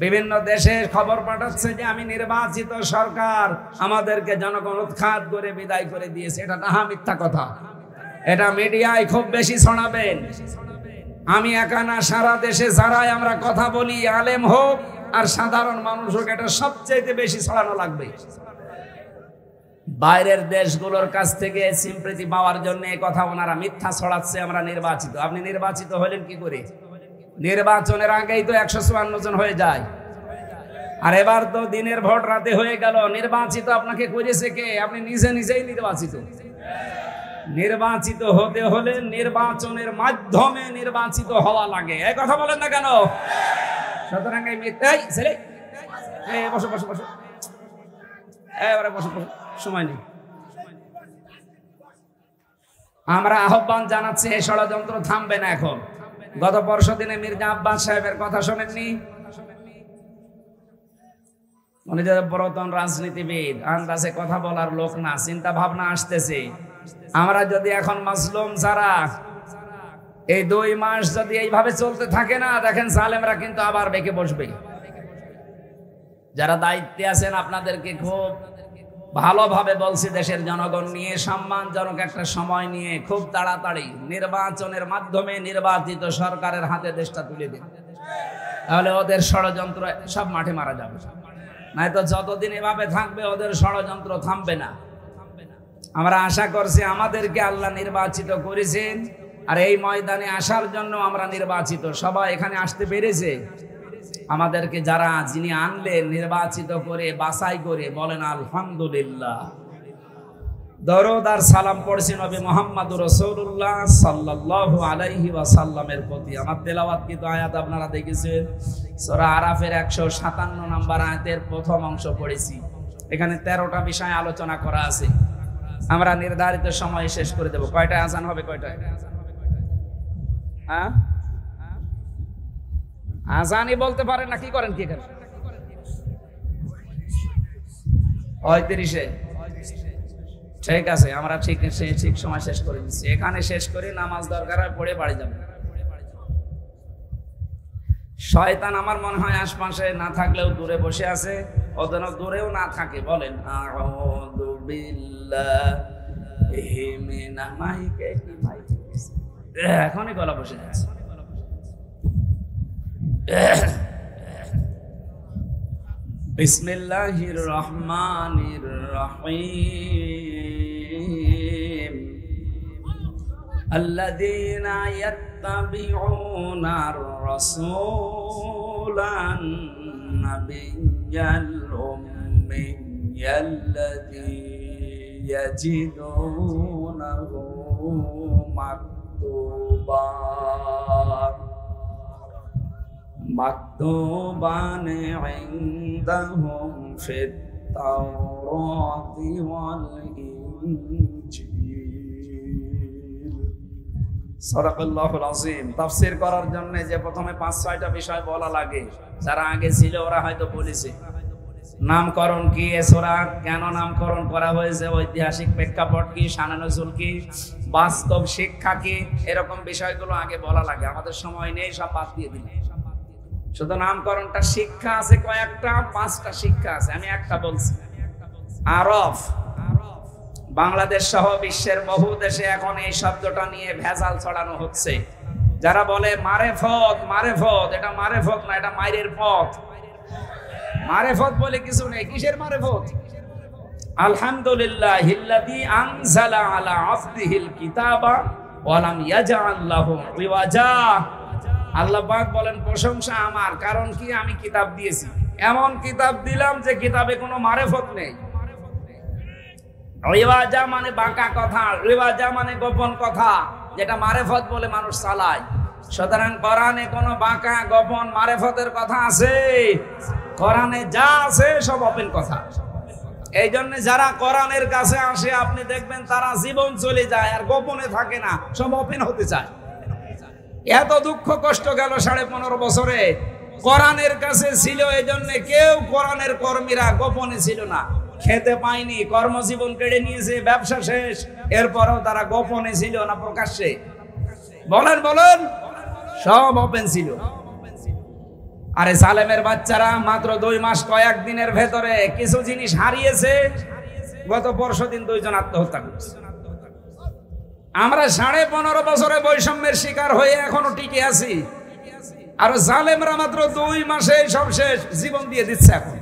বিভিন্ন দেশে খবর পাঠাচ্ছে যে আমি নির্বাচিত সরকার, আমাদেরকে জনগণ উৎখাত করে বিদায় করে দিয়েছে। এটা নাহা মিথ্যা কথা, এটা মিডিয়ায় খুব বেশি ছড়াবেন। আমি একা না, সারা দেশে যারাই আমরা কথা বলি, আলেম হোক আর সাধারণ মানুষ হোক, এটা সবচেয়ে বেশি ছড়ানো লাগবে। বাইরের দেশগুলোর কাছ থেকে সিম্প্রীতি পাওয়ার জন্য এই কথা ওনারা মিথ্যা ছড়াচ্ছে, আমরা নির্বাচিত। আপনি নির্বাচিত হলেন কি করে? নির্বাচনের আগেই তো 154 জন হয়ে যায়, আর এবার তো দিনের ভোট রাতে হয়ে গেল। নির্বাচিত আপনাকে করেছে কে? আপনি নিজে নিজেই নির্বাচিত। নির্বাচিত হতে হলে নির্বাচনের মাধ্যমে নির্বাচিত হওয়া লাগে, এই কথা বলেন না কেন? সুতরাং এই মিথ্যাই ছেলে, বসো বসো বসো, এবারে বসো বসো, সময় নেই। আমরা আহ্বান জানাচ্ছি, এই ষড়যন্ত্র থামবে না এখন। গত পরশু দিনে মির্জা আব্বাস সাহেবের কথা শোনেননি? উনি যে পুরাতন রাজনীতিবিদ, আন্দাজে কথা বলার লোক না, চিন্তা ভাবনা আসতেছে। আমরা যদি এখন মাজলুম যারা, এই 2 মাস যদি এইভাবে চলতে থাকে না, দেখেন জালেমরা কিন্তু আবার বেঁকে বসবে। যারা দায়িত্বে আছেন আপনাদেরকে খুব ভালোভাবে বলছি, দেশের জনগণ নিয়ে সম্মানজনক একটা সময় নিয়ে খুব তাড়াতাড়ি নির্বাচনের মাধ্যমে নির্বাচিত সরকারের হাতে দেশটা তুলে দিন, তাহলে ওদের ষড়যন্ত্র সব মাঠে মারা যাবে। নয়তো যতদিন এভাবে থাকবে ওদের ষড়যন্ত্র থামবে না। আমরা আশা করছি আমাদেরকে আল্লাহ নির্বাচিত করেছেন, আর এই ময়দানে আসার জন্য আমরা নির্বাচিত। সবাই এখানে আসতে পেরেছে। আমাদেরকে যারা যিনি আনলেন নির্বাচিত করে বাছাই করে, বলেন আলহামদুলিল্লাহ। দরুদ আর সালাম পড়ছি নবী মুহাম্মদুর রাসূলুল্লাহ সাল্লাল্লাহু আলাইহি ওয়াসাল্লামের প্রতি। আমার তেলাওয়াতকৃত আয়াত আপনারা দেখেছেন, সূরা আরাফের 157 নম্বর আয়াতের প্রথম অংশ পড়েছি। এখানে 13টা বিষয় আলোচনা করা আছে। আমরা নির্ধারিত সময়ে শেষ করে দেব। কয়টায় আযান হবে? কয়টায়? হ্যাঁ, আযানই বলতে পারেন না, কি করেন? কি করেন? 35-এ। ঠিক আছে, আমরা ঠিক সময় শেষ করে দিচ্ছি। এখানে শেষ করে নামাজ দরকার হয় পড়ে বাড়ি যাবে। শয়তান আমার মনে হয় আশপাশে না থাকলেও দূরে বসে আছে, ওদের দূরেও না থাকে। বলেন আউযু বিল্লাহি মিনাল মাইকে। এখনই গলা বসে যাচ্ছে। বিসমিল্লাহির রহমানির রহিম। আল্লাযীনা ইয়াত্তাবিউনার রাসূলান নাবিয়্যাল উম্মিয়াল্লাযী ইয়াজিদুনাহু মাকতুবান ইনদাহুম ফিত তাওরাতি ওয়াল ইনজিল। সাদাকাল্লাহুল আযীম। তাফসীর করার জন্য যে প্রথমে 5-6টা বিষয় বলা লাগে, যারা আগে ছিল ওরা হয়তো বলেছে। নামকরণ কি, সূরা কেন নামকরণ করা হয়েছে, ঐতিহাসিক প্রেক্ষাপট কি, শানে নজুল কি, বাস্তব শিক্ষা কি, এরকম বিষয়গুলো আগে বলা লাগে। আমাদের সময় নেই, সব বাদ দিয়ে দিন। শুধু নামকরণটা শিক্ষা আছে কয়েকটা, 5টা শিক্ষা আছে। আমি একটা বলছি। আরব, বাংলাদেশ সহ বিশ্বের বহু দেশে এখন এই শব্দটা নিয়ে ভেজাল ছড়ানো হচ্ছে। যারা বলে মারেফত, মারেফত, এটা মারেফত না, এটা মাইরের পথ। মারেফত বলে কিছু নেই। কিসের মারেফত? আলহামদুলিল্লাহিল্লাযী আনজালা আলা আবদিহিল কিতাবা ওয়া লাম ইয়াজআল লাহু ইওয়াজা। আল্লাহ পাক বলেন প্রশংসা আমার, কারণ কি আমি কিতাব দিয়েছি, এমন কিতাব দিলাম যে কিতাবে কোনো মারেফত নেই। ইওয়াজা মানে বাঁকা কথা, ইওয়াজা মানে গোপন কথা, যেটা মারেফত বলে মানুষ চালায়। সুতরাং কোরআনে কোনো বাঁকা গোপন মারেফতের কথা আছে? কোরআনে যা আছে সব ওপেন কথা। এই জন্য যারা কোরআনের কাছে আসে আপনি দেখবেন তারা জীবন চলে যায়, আর গোপনে থাকে না, সব ওপেন হতে চায়। এত দুঃখ কষ্ট গেল 15.5 বছরে। কোরআনের কাছে ছিল, এই জন্য কেউ কোরআনের কর্মীরা গোপনে ছিল না, খেতে পায়নি, কর্মজীবন কেড়ে নিয়েছে, ব্যবসা শেষ। এরপরেও তারা গোপনে ছিল না প্রকাশ্যে? বলেন বলেন, সব ওপেন ছিল। আরে জালেমের বাচ্চারা মাত্র 2 মাস কয়েক দিনের ভেতরে কিছু জিনিস হারিয়েছে। গত পরশুদিন 2 জন আত্মহত্যা করেছে। আমরা 15.5 বছরে বৈষম্যের শিকার হয়ে এখনো টিকে আছি, আর জালেমরা মাত্র 2 মাসে সব শেষ, জীবন দিয়ে দিচ্ছে এখন।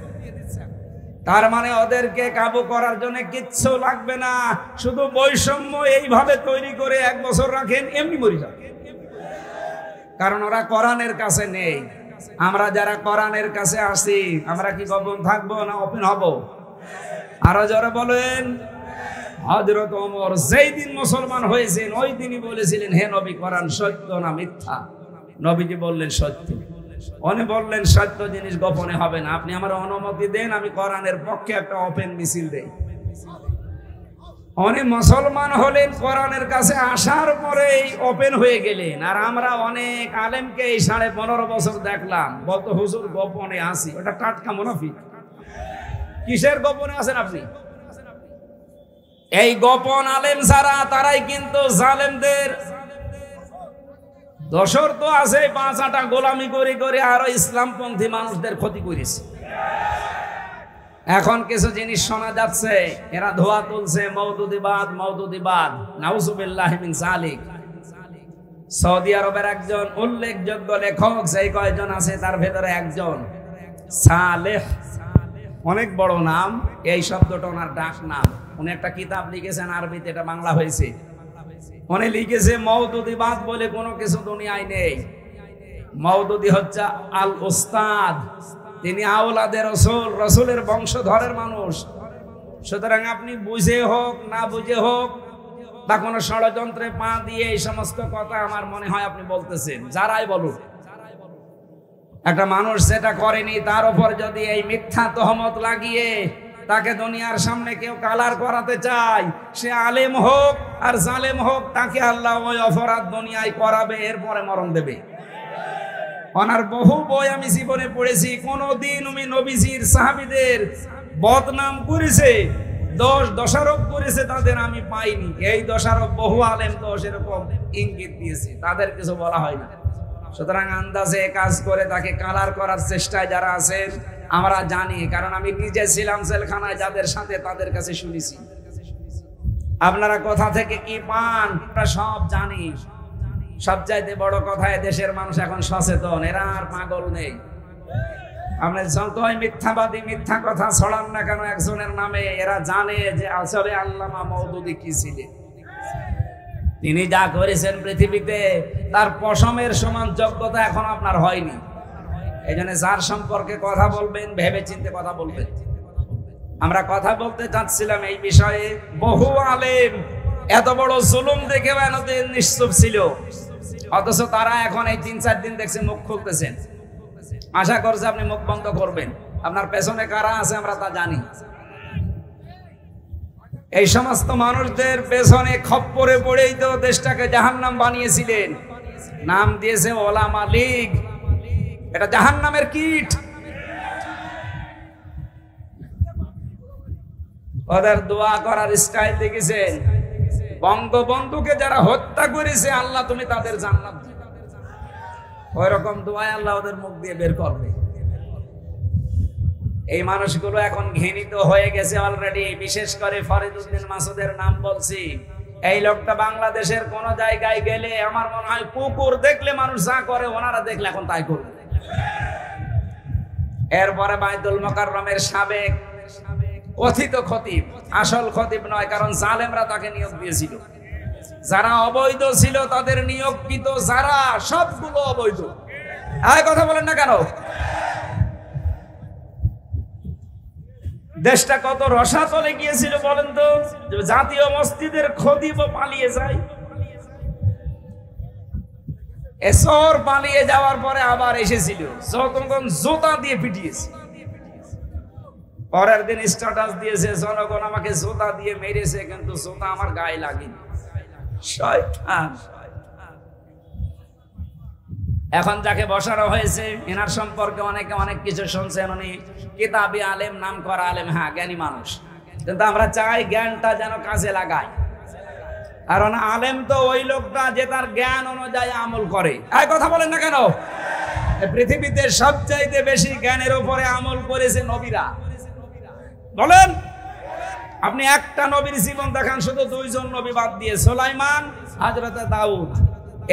তার মানে ওদেরকে কাবু করার জন্য কিচ্ছু লাগবে না, শুধু বৈষম্য এইভাবে তৈরি করে 1 বছর রাখেন, এমনি মরে যাবে। কারণ ওরা কোরআনের কাছে নেই। আমরা যারা কোরআনের কাছে আসি, আমরা কি গোপন থাকবো না ওপেন হব? আরো যারা বলেন, হযরত ওমর যেই দিন মুসলমান হয়েছেন ওই দিনই বলেছিলেন, হে নবী, কোরআন সত্য না মিথ্যা? নবীজি বললেন সত্য। উনি বললেন সত্য জিনিস গোপনে হবে না, আপনি আমার অনুমতি দেন, আমি কোরআনের পক্ষে একটা ওপেন মিছিল দেই। উনি মুসলমান হলেন, কোরআনের কাছে আসার পরেই ওপেন হয়ে গেলেন। আর আমরা অনেক আলেমকে এই 15.5 বছর দেখলাম বলতো হুজুর গোপনে আসি। ওটা টাটকা মুনাফিক। কিসের গোপনে আছেন আপনি? এই গোপন আলেম যারা, তারাই কিন্তু জালেমদের দোসর। তো আছে 5-8টা গোলামি করে করে আরো ইসলামপন্থী মানুষদের ক্ষতি করেছে। এখন কিছু জিনিস শোনা যাচ্ছে, এরা ধোয়া তুলছে মওদুদিবাদ মওদুদিবাদ, নাউজুবিল্লাহি মিন যালিক। সৌদি আরবের একজন উল্লেখযোগ্য লেখক, সেই কয়জন আছে তার ভেতরে একজন সালেহ, অনেক বড় নাম, এই শব্দটা ওনার ডাক নাম। উনি একটা কিতাব লিখেছেন আরবিতে, এটা বাংলা হয়েছে। উনি লিখেছে মওদুদিবাদ বলে কোনো কিছু দুনিয়ায় নেই। মওদুদি হচ্ছে আল উস্তাদ, তিনি আওলাদে রসুল, রসুলের বংশধরের মানুষ। সুতরাং আপনি বুঝে হোক না বুঝে হোক বা কোনো ষড়যন্ত্রে পা দিয়ে এই সমস্ত কথা আমার মনে হয় আপনি বলতেছেন, যারাই বলুক। একটা মানুষ যেটা করেনি তার উপর যদি এই মিথ্যা তহমত লাগিয়ে তাকে দুনিয়ার সামনে কেউ কালার করাতে চায়, সে আলেম হোক আর জালেম হোক, তাকে আল্লাহ ওই অপরাধ দুনিয়ায় করাবে, এরপরে মরণ দেবে। ওনার বহু বই আমি জীবনে পড়েছি, কোনদিন উনি নবীজির সাহাবীদের বদনাম করেছে, দোষারোপ করেছে তাদের আমি পাইনি। এই দোষারোপ বহু আলেম তো সেরকম ইঙ্গিত দিয়েছে, তাদের কিছু বলা হয় না। সুতরাং আন্দাজে কাজ করে তাকে কালার করার চেষ্টায় যারা আছেন আমরা জানি, কারণ আমি নিজে ছিলাম জেলখানায়, যাদের সাথে তাদের কাছে শুনেছি। আপনারা কোথা থেকে কি পান আমরা সব জানি। সবচাইতে বড় কথা, দেশের মানুষ এখন সচেতন, এরা আর পাগল নেই। আপনি যতই মিথ্যাবাদী মিথ্যা কথা ছড়ান না কেন একজনের নামে, এরা জানে যে আসলে আল্লামা মওদুদি কি ছিলেন। তিনি যা করেছেন পৃথিবীতে তার পশমের সমান যোগ্যতা এখন আপনার হয়নি। এই জন্য যার সম্পর্কে কথা বলবেন ভেবে চিন্তে কথা বলবেন। আমরা কথা বলতে চাচ্ছিলাম এই বিষয়ে, বহু আলেম এত বড় জুলুম দেখে এতদিন নিশ্চুপ ছিল, অথচ তারা এখন এই 3-4 দিন দেখছে মুখ খুলতেছেন। আশা করছে আপনি মুখ বন্ধ করবেন। আপনার পেছনে কারা আছে আমরা তা জানি। এই সমস্ত মানুষদের পেছনে খপ্পরে পড়েই তো দেশটাকে জাহান্নাম বানিয়েছিলেন। নাম দিয়েছে ওলামা লীগ, এটা জাহান্নামের কীট। ওদের দোয়া করার স্টাইল দেখেছেন, বঙ্গবন্ধুকে যারা হত্যা করেছে আল্লাহ তুমি তাদের জান্নাত দিও, ওই রকম দোয়ায় আল্লাহ ওদের মুখ দিয়ে বের করবে। এই মানুষগুলো এখন ঘৃণিত হয়ে গেছে অলরেডি। বিশেষ করে ফরিদউদ্দিন মাসুদের নাম বলছি, এই লোকটা বাংলাদেশের কোন জায়গায় গেলে আমার মনে হয় কুকুর দেখলে মানুষ যা করে ওনারা দেখলে এখন তাই করবে। এরপরে বাইতুল মোকাররমের সাবেক কথিত খতিব, আসল খতিব নয়, কারণ জালেমরা তাকে নিয়োগ দিয়েছিল। যারা অবৈধ ছিল তাদের নিয়োগকৃত যারা, সবগুলো অবৈধ। আর কথা বলেন না কেন? দেশটা কত রসাতলে গিয়েছিল বলেন তো, জাতীয় মসজিদের খতিবও পালিয়ে যায়। এসর পালিয়ে যাওয়ার পরে আবার এসেছিল, যতক্ষণ জোতা দিয়ে পিটিয়েছে। পরের দিন স্ট্যাটাস দিয়েছে, জনগণ আমাকে জোতা দিয়ে মেরেছে কিন্তু জোতা আমার গায়ে লাগেনি। শয়তান। এখন যাকে বসানো হয়েছে এনার সম্পর্কে অনেকে অনেক কিছু শুনছেন। উনি কিতাবি আলেম, নাম করা আলেম, হ্যাঁ জ্ঞানী মানুষ, কিন্তু আমরা চাই জ্ঞানটা যেন কাজে লাগায়। কারণ আলেম তো ওই লোকটা যে তার জ্ঞান অনুযায়ী আমল করে। এই কথা বলেন না কেন? পৃথিবীতে সবচাইতে বেশি জ্ঞানের উপরে আমল করেছে নবীরা। বলেন, আপনি একটা নবীর জীবন দেখান, শুধু 2 জন নবী বাদ দিয়ে, সুলাইমান, হযরতে দাউদ,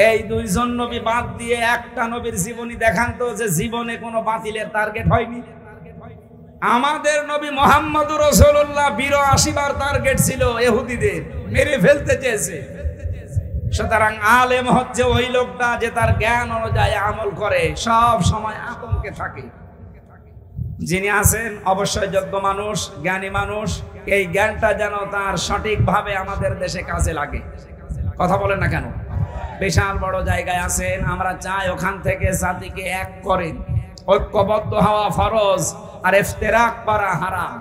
এই 2 জন নবী বাদ দিয়ে একটা নবীর জীবনী দেখান তো যে জীবনে কোনো বাতিলের টার্গেট হয়নি। আমাদের নবী মুহাম্মদুর রাসূলুল্লাহ 82 বার টার্গেট ছিল ইহুদিদের, মেরে ফেলতে চেয়েছে। সুতরাং আলেম হচ্ছে ওই লোকটা যে তার জ্ঞান অনুযায়ী আমল করে, সব সময় আতঙ্কে থাকে। যিনি আছেন অবশ্যই যোগ্য মানুষ, জ্ঞানী মানুষ, এই জ্ঞানটা যেন তার সঠিকভাবে আমাদের দেশে কাজে লাগে। কথা বলেন না কেন? বিশাল বড় জায়গায় আছেন, আমরা চাই ওখান থেকে জাতিকে এক করেন। ঐক্যবদ্ধ হওয়া ফরজ আর ইফতিরাক করা হারাম।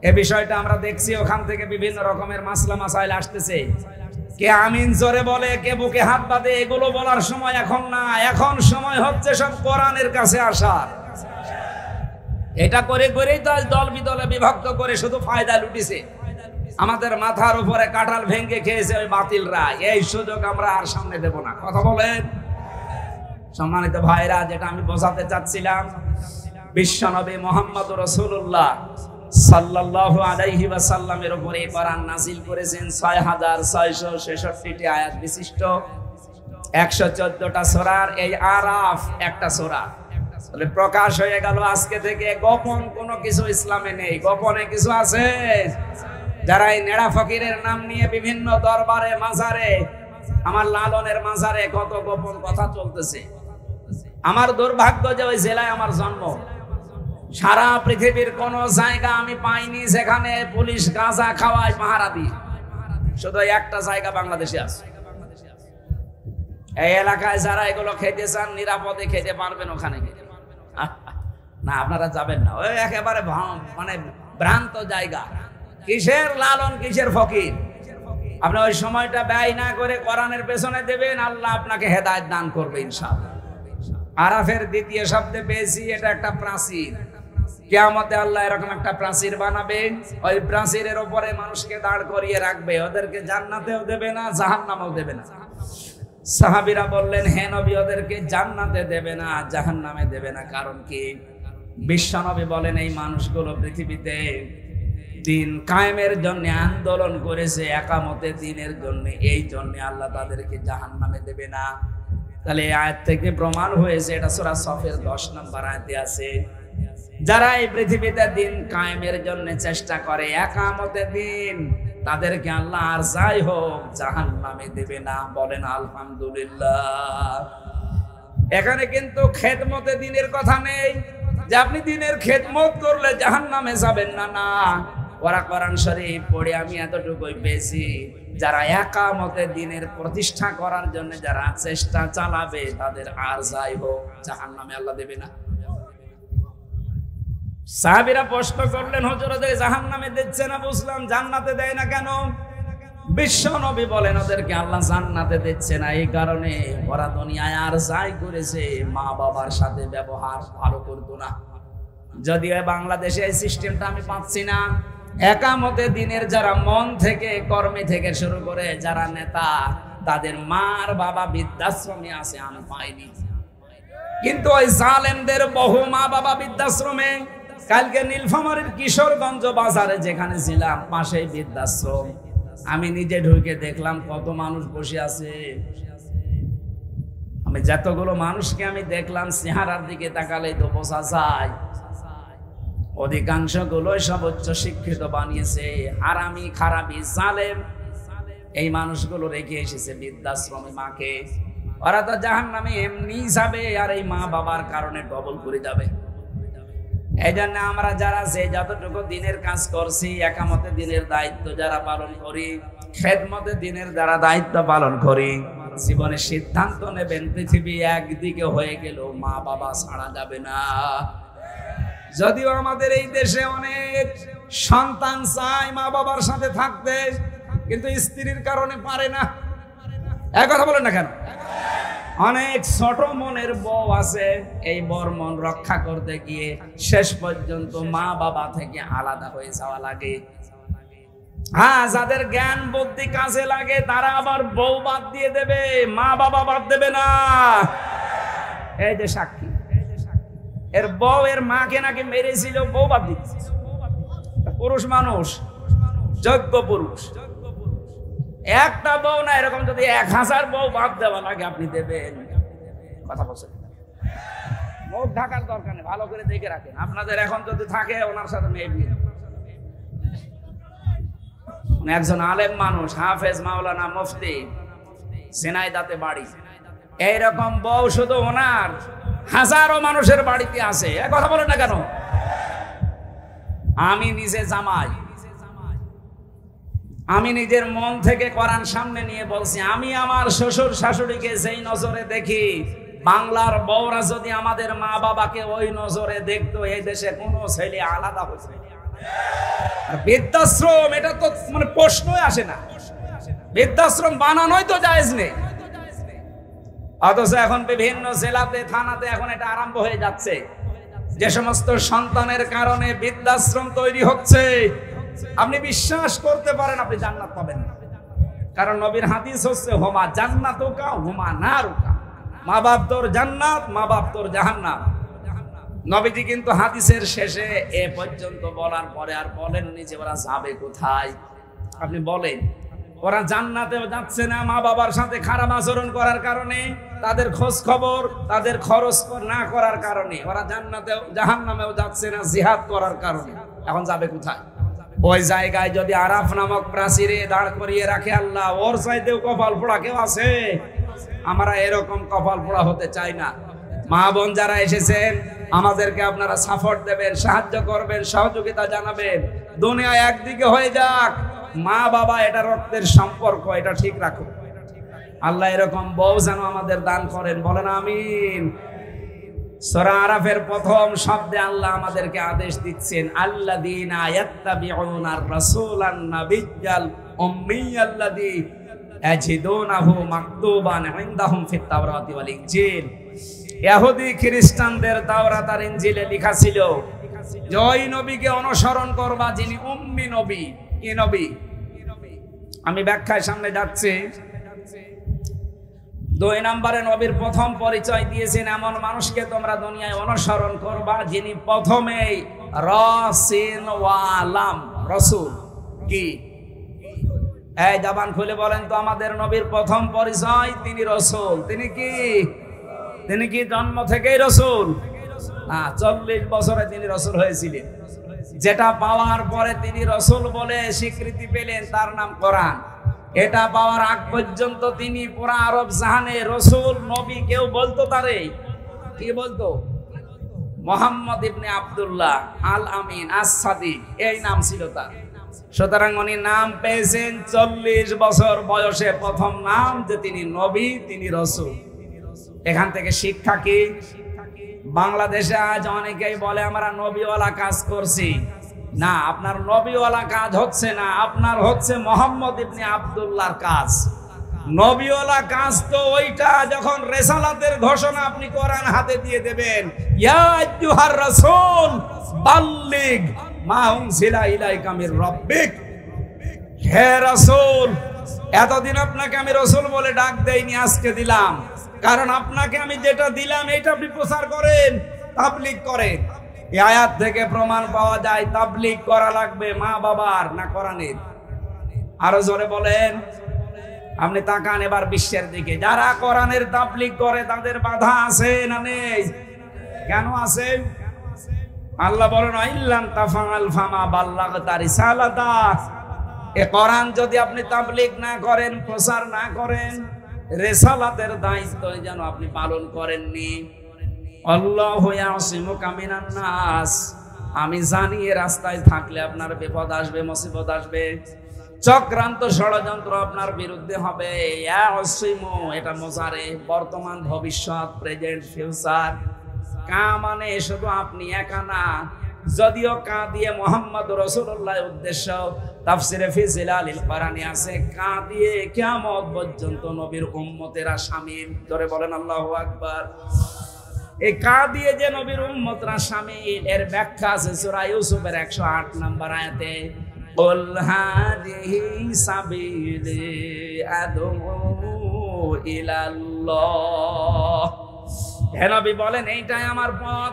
এই বিষয়টা আমরা দেখছি, ওখান থেকে বিভিন্ন রকমের মাসলা মাসাইল আসতেছে। কে আমিন জোরে বলে, কে বুকে হাত বাঁধে, এগুলো বলার সময় এখন না। এখন সময় হচ্ছে সব কোরআনের কাছে আসার। এটা করে করেই তো আজ দল বিদলে বিভক্ত করে শুধু ফায়দা লুটিছে। আমাদের মাথার উপরে কাঁঠাল ভেঙে খেয়েছে ওই বাতিলরা। এই সুযোগ আমরা আর সামনে দেব না। কথা বলেন। সম্মানিত ভাইরা, যেটা আমি বোঝাতে চাচ্ছিলাম, বিশ্বনবী মুহাম্মদ রাসূলুল্লাহ সাল্লাল্লাহু আলাইহি ওয়াসাল্লামের উপরে কোরআন নাযিল করেছেন 6666টি আয়াত বিশিষ্ট 114টা সূরার এই আরাফ একটা সূরা। তাহলে প্রকাশ হয়ে গেল আজকে থেকে গোপন কোনো কিছু ইসলামে নেই। গোপনে কিছু আছে? যারা এই নেড়া ফকিরের নাম নিয়ে বিভিন্ন দরবারে মাজারে, আমার লালনের মাজারে কত গোপন কথা চলতেছে। আমার দুর্ভাগ্য যে ওই জেলায় আমার জন্ম, সারা পৃথিবীর কোন জায়গা আমি পাইনি যেখানে পুলিশ গাঁজা খাওয়ায় পাহারা দিয়ে। শুধু একটা জায়গা বাংলাদেশে আছে। এই এলাকায় যারা এগুলো খেতে চান নিরাপদে খেতে পারবেন ওখানে গিয়ে। না, আপনারা যাবেন না, ওই একেবারে মানে ভ্রান্ত জায়গা। কিসের লালন, কিসের ফকির? আপনি ওই সময়টা ব্যয় না করে কোরআনের পেছনে দেবেন, আল্লাহ আপনাকে হেদায়েত দান করবে ইনশাআল্লাহ। আরাফের দ্বিতীয় শব্দে পেয়েছি এটা একটা প্রাচীর। কিয়ামতে আল্লাহ এরকম একটা প্রাচীর বানাবেন, ওই প্রাচীরের উপরে মানুষকে দাঁড় করিয়ে রাখবে। ওদেরকে জান্নাতেও দেবে না, জাহান্নামেও দেবে না। সাহাবীরা বললেন, হে নবী, ওদেরকে জান্নাতে দেবে না, জাহান্নামে দেবে না, কারণ কি? বিশ্বনবী বলেন, এই মানুষগুলো পৃথিবীতে দিন কায়েমের জন্য আন্দোলন করেছে, একামতে দিনের জন্য, এই জন্য আল্লাহ তাদেরকে জাহান্নামে দেবে না। তাহলে এই আয়াত থেকে প্রমাণ হয়েছে, এটা সূরা সফের 10 নম্বর আয়াতে আছে, যারা এই পৃথিবীতে দিন কায়েমের জন্য চেষ্টা করে, একামতে দিন, তাদেরকে আল্লাহ আর যাই হোক জাহান্নামে দেবে না। বলেন আলহামদুলিল্লাহ। এখানে কিন্তু খেদমতে দিনের কথা নেই যে আপনি দিনের খেদমত করলে জাহান্নামে যাবেন না। না, ওরা কোরআন শরীফ পড়ে আমি এতটুকুই পেয়েছি, যারা একামতে দিনের প্রতিষ্ঠা করার জন্য যারা চেষ্টা চালাবে, তাদের আর যাই হোক জাহান্নামে আল্লাহ দেবে না। সাহাবীরা প্রশ্ন করলেন, হুজুর ওদের জাহান্নামে দিচ্ছে না, বুঝলাম, জান্নাতে দেয় না কেন? বিশ্ব নবী বলেন, ওদেরকে আল্লাহ জান্নাতে দিচ্ছে না এই কারণে ওরা দুনিয়ায় আর যাই করেছে, মা বাবার সাথে ব্যবহার ভালো করতো না। যদিও বাংলাদেশে এই সিস্টেমটা আমি পাচ্ছি না। একামতে দিনের যারা মন থেকে, কর্মে থেকে শুরু করে যারা নেতা, তাদের মার বাবা বৃদ্ধাশ্রমে আছে, আমি পাইনি। কিন্তু ওই জালেমদের বহু মা বাবা বৃদ্ধাশ্রমে। কালকে নীলফামারীর কিশোরগঞ্জ বাজারে যেখানে ছিলাম, পাশেই বৃদ্ধাশ্রম। আমি নিজে ঢুকে দেখলাম কত মানুষ বসে আছে। আমি যতগুলো মানুষকে আমি দেখলাম, চেহারার দিকে তাকালে তো বোঝা যায় অধিকাংশ গুলোই সব উচ্চ শিক্ষিত বানিয়েছে। হারামি, খারাপি, জালেম এই মানুষগুলো রেখে এসেছে বৃদ্ধাশ্রমে মাকে। ওরা তো জাহান্নামে এমনি যাবে, আর এই মা বাবার কারণে ডবল করে যাবে। এই জন্য আমরা যারা যে যতটুকু দিনের কাজ করছি, একামতে দিনের দায়িত্ব যারা পালন করি, খেদমতে দিনের যারা দায়িত্ব পালন করি, জীবনে সিদ্ধান্ত নেবেন পৃথিবী একদিকে হয়ে গেল মা বাবা ছাড়া যাবে না। যদিও আমাদের এই দেশে অনেক সন্তান চায় মা বাবার সাথে থাকতে, কিন্তু স্ত্রীর কারণে পারে না। এক কথা বলেন না কেন? অনেক ছোট মনের বউ আছে, এই বর মন রক্ষা করতে গিয়ে শেষ পর্যন্ত মা বাবা থেকে আলাদা হয়ে যাওয়া লাগে। হ্যাঁ, যাদের জ্ঞান বুদ্ধি কাজে লাগে তারা আবার বউ বাদ দিয়ে দেবে, মা বাবা বাদ দেবে না। এই যে সাক্ষী, এর বউ এর মাকে নাকি মেরেছিল, বউ বাদ দিচ্ছে। পুরুষ মানুষ, যোগ্য পুরুষ, একটা বউ না, এরকম যদি 1000 বউ বাদ দেওয়া লাগে আপনি দেবেন? কথা বলছেন? মুখ ঢাকার দরকার নেই, ভালো করে দেখে রাখেন। আপনাদের এখন যদি থাকে ওনার সাথে মেয়ে বিয়ে, একজন আলেম মানুষ, হাফেজ, মাওলানা, মুফতি, ঝিনাইদহে বাড়ি, এইরকম বউ শুধু ওনার হাজারো মানুষের বাড়িতে আছে। এ কথা বলেন না কেন? আমি নিজে জামাই, আমি নিজের মন থেকে কোরআন সামনে নিয়ে বলছি, আমি আমার শ্বশুর শাশুড়িকে যেই নজরে দেখি, বাংলার বউরা যদি আমাদের মা বাবাকে ওই নজরে দেখতো, এই দেশে কোনো ছেলে আলাদা হয়েছে। বৃদ্ধাশ্রম, এটা তো মানে প্রশ্নই আসে না। বৃদ্ধাশ্রম বানানোই তো জায়েজ নেই, অথচ এখন বিভিন্ন জেলাতে, থানাতে এখন এটা আরম্ভ হয়ে যাচ্ছে। যে সমস্ত সন্তানের কারণে বৃদ্ধাশ্রম তৈরি হচ্ছে, আপনি বিশ্বাস করতে পারেন আপনি জান্নাত পাবেন না। কারণ নবীর হাদিস হচ্ছে, হুমা জান্নাতুকা হুমা নারুকা। মা বাপ তোর জান্নাত, মা বাপ তোর জাহান্নাম। নবীজি কিন্তু হাদিসের শেষে এ পর্যন্ত বলার পরে আর বলেননি যে ওরা যাবে কোথায়। আপনি বলেন, ওরা জান্নাতেও যাচ্ছে না মা বাবার সাথে খারাপ আচরণ করার কারণে, তাদের খোঁজ খবর তাদের খরচ না করার কারণে। ওরা জান্নাতেও জাহান্নামেও যাচ্ছে না জিহাদ করার কারণে। এখন যাবে কোথায়? ওই জায়গায় যদি আরাফ নামক প্রাচীরে দাঁড় করিয়ে রাখে আল্লাহ, ওর চাইতেও কপাল পোড়া কেউ আছে? আমরা এরকম কপাল পোড়া হতে চাই না। মা বোন যারা এসেছেন, আমাদেরকে আপনারা সাপোর্ট দেবেন, সাহায্য করবেন, সহযোগিতা জানাবেন। দুনিয়া একদিকে হয়ে যাক, মা বাবা এটা রক্তের সম্পর্ক, এটা ঠিক রাখো। আল্লাহ এরকম বউ যেন আমাদের দান করেন, বলেন আমিন। সূরা আরাফের প্রথম শব্দে আল্লাহ আমাদেরকে আদেশ দিচ্ছেন, আল্লাযীনা ইয়াত্তাবিউনার রাসূলান নাবিয়্যাল উম্মিয়াল্লাযী ইয়াজিদুনাহু মাকতুবান ইনদাহুম ফিত তাওরাতি ওয়াল ইনজিল। ইহুদি খ্রিস্টানদের তাওরাত আর ইনজিলে লেখা ছিল যে ওই নবীকে অনুসরণ করবা যিনি উম্মি নবী। কি নবী? আমি ব্যাখ্যায় সামনে যাচ্ছি। 2 নম্বরে নবীর প্রথম পরিচয় দিয়েছেন, এমন মানুষকে তোমরা দুনিয়ায় অনুসরণ করবা যিনি প্রথমেই রাসূল ওয়ালাম। রাসূল কি? এই জবান খুলে বলেন তো, আমাদের নবীর প্রথম পরিচয় তিনি রাসূল। তিনি কি? তিনি কি জন্ম থেকেই রাসূল? না, 40 বছরে তিনি রাসূল হয়েছিলেন। যেটা পাওয়ার পরে তিনি রাসূল বলে স্বীকৃতি পেলেন তার নাম কোরআন। এটা পাওয়ার আগ পর্যন্ত তিনি পুরা আরব জাহানে রাসূল নবী কেউ বলতো তারে কি বলতো? মুহাম্মদ ইবনে আব্দুল্লাহ আল আমিন আস-সাদিক, এই নাম ছিল তার। সুতরাং উনি নাম পেয়েছেন 40 বছর বয়সে, প্রথম নাম যে তিনি নবী, তিনি রাসূল। এখান থেকে শিক্ষা কি? বাংলাদেশে আজ অনেকেই বলে আমরা নবীওয়ালা কাজ করছি। না, আপনার নবীওয়ালা কাজ হচ্ছে না, আপনার হচ্ছে মুহাম্মদ ইবনে আব্দুল্লাহর কাজ। নবীওয়ালা কাজ তো ওইটা যখন রিসালাতের ঘোষণা আপনি কোরআন হাতে দিয়ে দেবেন, ইয়া আইয়ুহার রাসূল বাল্লিগ মা উনজিলা ইলাইকা মির রাব্বিক। হে রাসূল, এতদিন আপনাকে আমি রাসূল বলে ডাক দেইনি, আজকে দিলাম। কারণ আপনাকে আমি যেটা দিলাম এটা আপনি প্রচার করেন, তাবলীগ করেন। এই আয়াত থেকে প্রমাণ পাওয়া যায় তাবলীগ করা লাগবে মা বাবার, না কোরআনের। আরো জোরে বলেন। আপনি তাকান এবার বিশ্বের দিকে, যারা কোরআনের তাবলীগ করে তাদের বাধা আছে না নেই? কেন আছে? আল্লাহ বলেন, ইল্লাম তাফআল ফামা বাল্লাগতা রিসালাতা। এই কোরআন যদি আপনি তাবলীগ না করেন, প্রচার না করেন, রিসালাতের দায়িত্ব যেন আপনি পালন করেননি। আল্লাহু ইয়াসিমুকা মিনান নাস। আমি জানি এই রাস্তায় থাকলে আপনার বিপদ আসবে, মুসিবত আসবে, চক্রান্ত ষড়যন্ত্র আপনার বিরুদ্ধে হবে। ইয়াসিমু এটা মুজারে, বর্তমান ভবিষ্যৎ, প্রেজেন্ট ফিউচার। কা মানে শুধু আপনি একা না, যদিও কা দিয়ে মুহাম্মদ রাসূলুল্লাহ উদ্দেশ্য। তাফসিরে ফি জিলালিল কোরআনে আছে কা দিয়ে কিয়ামত পর্যন্ত নবীর উম্মতেরা শামিল। ধরে বলেন আল্লাহু আকবার। এই কা দিয়ে যে নবীর উম্মতরা শামিল, এর ব্যাখ্যা আছে সূরা ইউসুফের 108 নম্বর আয়াতে, কুল হাদিহি সাবিলি আদউ ইলাল্লাহ। হে নবী বলেন, এইটাই আমার পথ,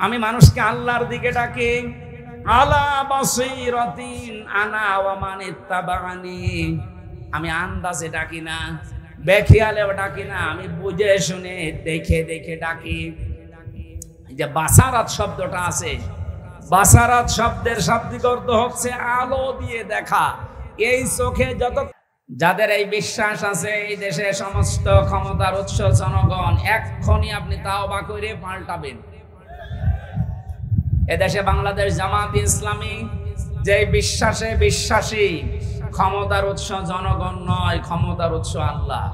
আমি মানুষকে আল্লাহর দিকে ডাকি। আলা বাসীরাতিন আনা ওয়া মান ইত্তাবাআনি। আমি আন্দাজে ডাকি না, বেখিয়ালেও ডাকি না, আমি বুঝে শুনে দেখে দেখে ডাকি। এই যে বাসারাত শব্দটা আছে, বাসারাত শব্দের শাব্দিক অর্থ হচ্ছে আলো দিয়ে দেখা। এই চোখে যত, যাদের এই বিশ্বাস আছে এই দেশে সমস্ত ক্ষমতার উৎস জনগণ, এক্ষুনি আপনি তাওবা করে পাল্টাবেন। এদেশে বাংলাদেশ জামাত ইসলামী যে বিশ্বাসে বিশ্বাসী, ক্ষমতার উৎস জনগণ নয়, ক্ষমতার উৎস আল্লাহ।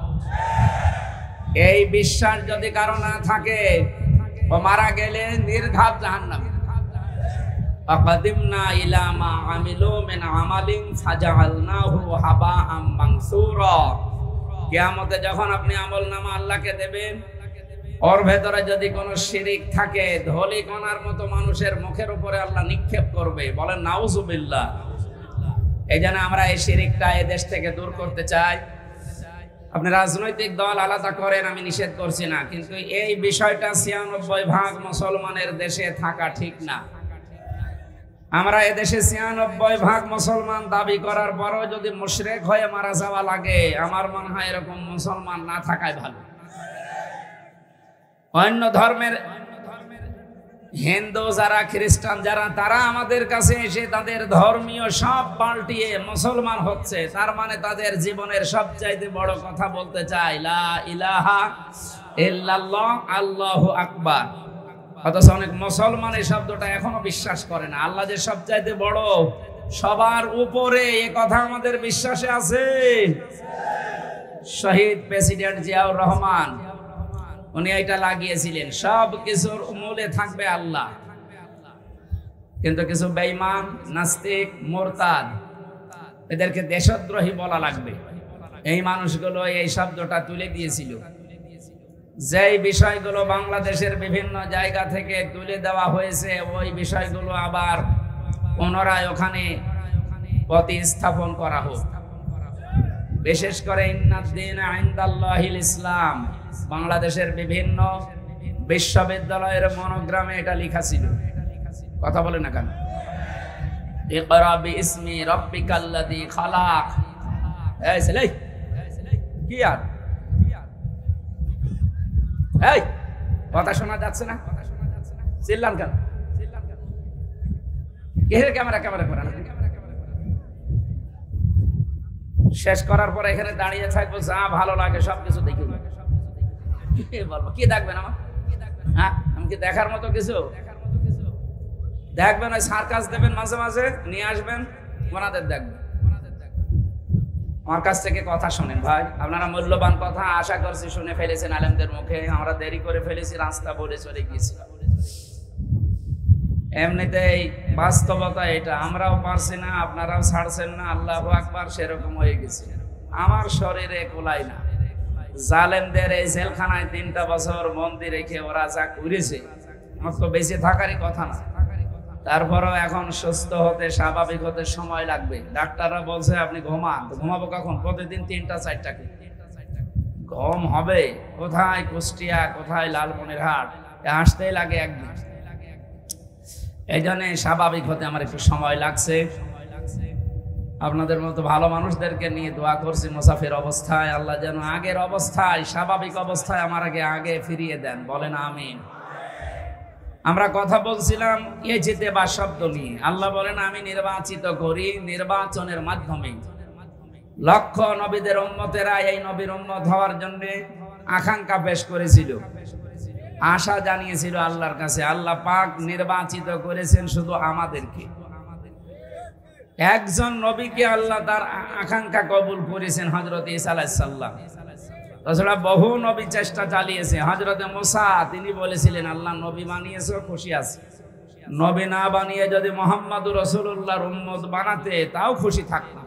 এই বিশ্বাস যদি কারো না থাকে, ও মারা গেলে নির্ঘাত জাহান্নামে। আকাদিমনা ইলা মা আমিলু মিন আমালিন ফাজআলনাহু হাবাআম মানসুরা। কিয়ামতে যখন আপনি আমলনামা আল্লাহকে দেবেন, ওর ভেতরে যদি কোনো শিরিক থাকে, ধলি কণার মতো মানুষের মুখের উপরে আল্লাহ নিক্ষেপ করবে। বলেন নাউজুবিল্লাহ। এই জন্য আমরা এই শিরিকটা এই দেশ থেকে দূর করতে চাই। আপনি রাজনৈতিক দল আলাদা করেন, আমি নিষেধ করছি না, কিন্তু এই বিষয়টা ৯৬% মুসলমানের দেশে থাকা ঠিক না। আমরা এদেশে ৯৬% মুসলমান দাবি করার পরও যদি মুশরিক হয়ে মারা যাওয়া লাগে, আমার মনে হয় এরকম মুসলমান না থাকাই ভালো। অন্য ধর্মের হিন্দু যারা, খ্রিস্টান যারা, তারা আমাদের কাছে এসে তাদের ধর্মীয় সব পাল্টিয়ে মুসলমান হচ্ছে, তার মানে তাদের জীবনের সবচাইতে বড় কথা বলতে চায় লা ইলাহা ইল্লাল্লাহ আল্লাহু আকবার। অথচ অনেক মুসলমান এই শব্দটা এখনো বিশ্বাস করে না। আল্লাহ যে সবচাইতে বড়, সবার উপরে, এ কথা আমাদের বিশ্বাসে আছে। শহীদ প্রেসিডেন্ট জিয়াউর রহমান উনি এটা লাগিয়েছিলেন, সব কিছুর মূলে থাকবে আল্লাহ। কিন্তু কিছু বেঈমান, নাস্তিক, মুরতাদ, এদেরকে দেশদ্রোহী বলা লাগবে। এই মানুষগুলো এই শব্দটা তুলে দিয়েছিল। যেই বিষয়গুলো বাংলাদেশের বিভিন্ন জায়গা থেকে তুলে দেওয়া হয়েছে, ওই বিষয়গুলো আবার পুনরায় ওখানে প্রতিস্থাপন করা হোক। বিশেষ করে ইন্নাদ-দীন ইনদাল্লাহিল ইসলাম, বাংলাদেশের বিভিন্ন বিশ্ববিদ্যালয়ের মনোগ্রামে এটা লেখা ছিল। কথা বলে না কেন? ইকরা বিইসমি রাব্বিকাল্লাযী খালাক। এই ছেলে, কি আর এই কথা শোনা যাচ্ছে না? চিল্লান কেন? ক্যামেরা করা না। শেষ করার পর এখানে দাঁড়িয়ে থাকবো, যা ভালো লাগে সবকিছু দেখি বলবো। কি দেখবেন আমার? হ্যাঁ, আমি কি দেখার মতো কিছু দেখবেন? ওই সার্কাস দেবেন, মাঝে মাঝে নিয়ে আসবেন, ওনাদের দেখবেন। আমার কাছ থেকে কথা শোনেন ভাই, আপনারা মূল্যবান কথা আশা করছি শুনে ফেলেছেন আলেমদের মুখে। আমরা দেরি করে ফেলেছি, রাস্তা বলে চলে গিয়েছি। এমনিতেই বাস্তবতা এটা, আমরাও পারছি না, আপনারাও ছাড়ছেন না। আল্লাহু আকবার, সেরকম হয়ে গেছে। আমার শরীরে কোলাই না। জালেমদের এই জেলখানায় 3টা বছর বন্দি রেখে ওরা যা করেছে, আমার তো বেঁচে থাকারই কথা না। তারপরও এখন সুস্থ হতে, স্বাভাবিক হতে সময় লাগবে। ডাক্তাররা বলছে আপনি ঘুমান। ঘুমাবো কখন? প্রতিদিন 3টা-4টা ঘুম হবে। কোথায় কুষ্টিয়া, কোথায় লালমনিরহাট, আসতেই লাগে একদিন। এই জন্য স্বাভাবিক হতে আমার একটু সময় লাগছে। আপনাদের মতো ভালো মানুষদেরকে নিয়ে দোয়া করছি মুসাফির অবস্থায়, আল্লাহ যেন আগের অবস্থায়, স্বাভাবিক অবস্থায় আমার আগে ফিরিয়ে দেন। বলেন আমিন। আমরা কথা বলছিলাম ইজতিবা শব্দ নিয়ে। আল্লাহ বলেন আমি নির্বাচিত করি নির্বাচনের মাধ্যমে। লক্ষ নবীদের উম্মতেরা এই নবীর উম্মত হওয়ার জন্য আকাঙ্ক্ষা পেশ করেছিল, আশা জানিয়েছিল আল্লাহর কাছে। আল্লাহ পাক নির্বাচিত করেছেন শুধু আমাদেরকে। একজন নবীকে আল্লাহ তার আকাঙ্ক্ষা কবুল করেছেন, হযরত ঈসা আলাইহিস সালাম। তাছাড়া বহু নবী চেষ্টা চালিয়েছে। হযরত মুসা, তিনি বলেছিলেন আল্লাহ নবী বানিয়েছো, খুশি আছে। নবী না বানিয়ে যদি মুহাম্মদুর রাসূলুল্লাহর উম্মত বানাতে, তাও খুশি থাকতাম।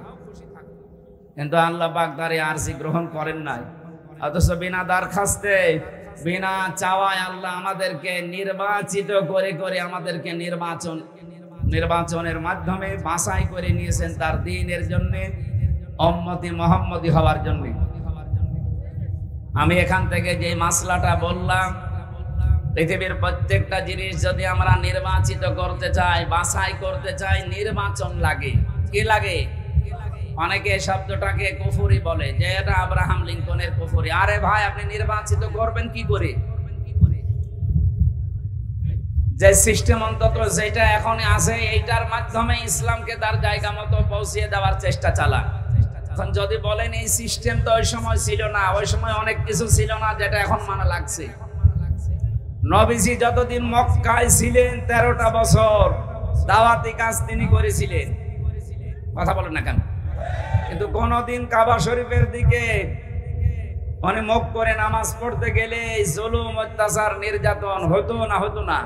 কিন্তু আল্লাহ পাক তার আরজি গ্রহণ করেন নাই। অথচ বিনা দরখাস্তে, বিনা চাওয়ায় আল্লাহ আমাদেরকে নির্বাচিত করে আমাদেরকে নির্বাচনের মাধ্যমে বাছাই করে নিয়েছেন তার দ্বীনের জন্য, উম্মতি মুহাম্মদী হওয়ার জন্য। আমি এখান থেকে যে মাসলাটা বললাম, পৃথিবীর প্রত্যেকটা জিনিস যদি আমরা নির্বাচিত করতে চাই, বাছাই করতে চাই, নির্বাচন লাগে। কি লাগে? অনেকে শব্দটাকে কুফরি বলে, যে এটা আব্রাহাম লিঙ্কনের কুফরি। আরে ভাই, আপনি নির্বাচিত করবেন কি করে? যে সিস্টেম অন্তত যেটা এখন আছে, এইটার মাধ্যমে ইসলামকে তার জায়গা মতো পৌঁছিয়ে দেওয়ার চেষ্টা চালান। এখন যদি বলেন এই সিস্টেম তো ওই সময় ছিল না, ওই সময় অনেক কিছু ছিল না যেটা এখন মানা লাগছে। নবীজি যতদিন মক্কায় ছিলেন 13টা বছর দাওয়াতি কাজ তিনি করেছিলেন। কথা বলেন না কেন? কিন্তু কোনদিন কাবা শরীফের দিকে মানে মুখ করে নামাজ পড়তে গেলে জুলুম, অত্যাচার, নির্যাতন হতো না।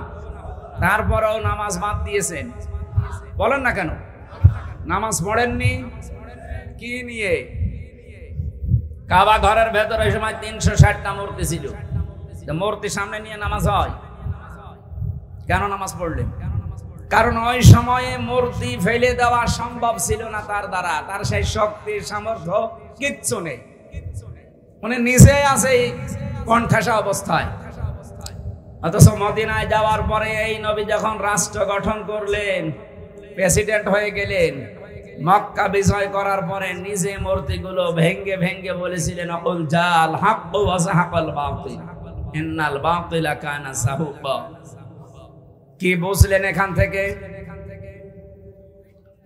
তারপরেও নামাজ বাদ দিয়েছেন। বলেন না কেন? নামাজ পড়েননি কি নিয়ে? কাবা ঘরের ভেতরে ওই সময় 360টা মূর্তি ছিল। মূর্তি সামনে নিয়ে নামাজ হয়? কেন নামাজ পড়লেন? কারণ ওই সময়ে মূর্তি ফেলে দেওয়া সম্ভব ছিল না তার দ্বারা। তার সেই শক্তি, সামর্থ্য কিচ্ছু নেই। উনি নিজে আছে কণ্ঠাসা অবস্থায়। অথচ মদিনায় যাওয়ার পরে এই নবী যখন রাষ্ট্র গঠন করলেন, প্রেসিডেন্ট হয়ে গেলেন, মক্কা বিজয় করার পরে নিজে মূর্তিগুলো ভেঙ্গে ভেঙ্গে বলেছিলেন অকুল জাল হাক্কু ওয়া যাহাকাল বাতিল ইন্নাল বাতিলা কানা যাহুকা। কি বুঝলেন এখান থেকে?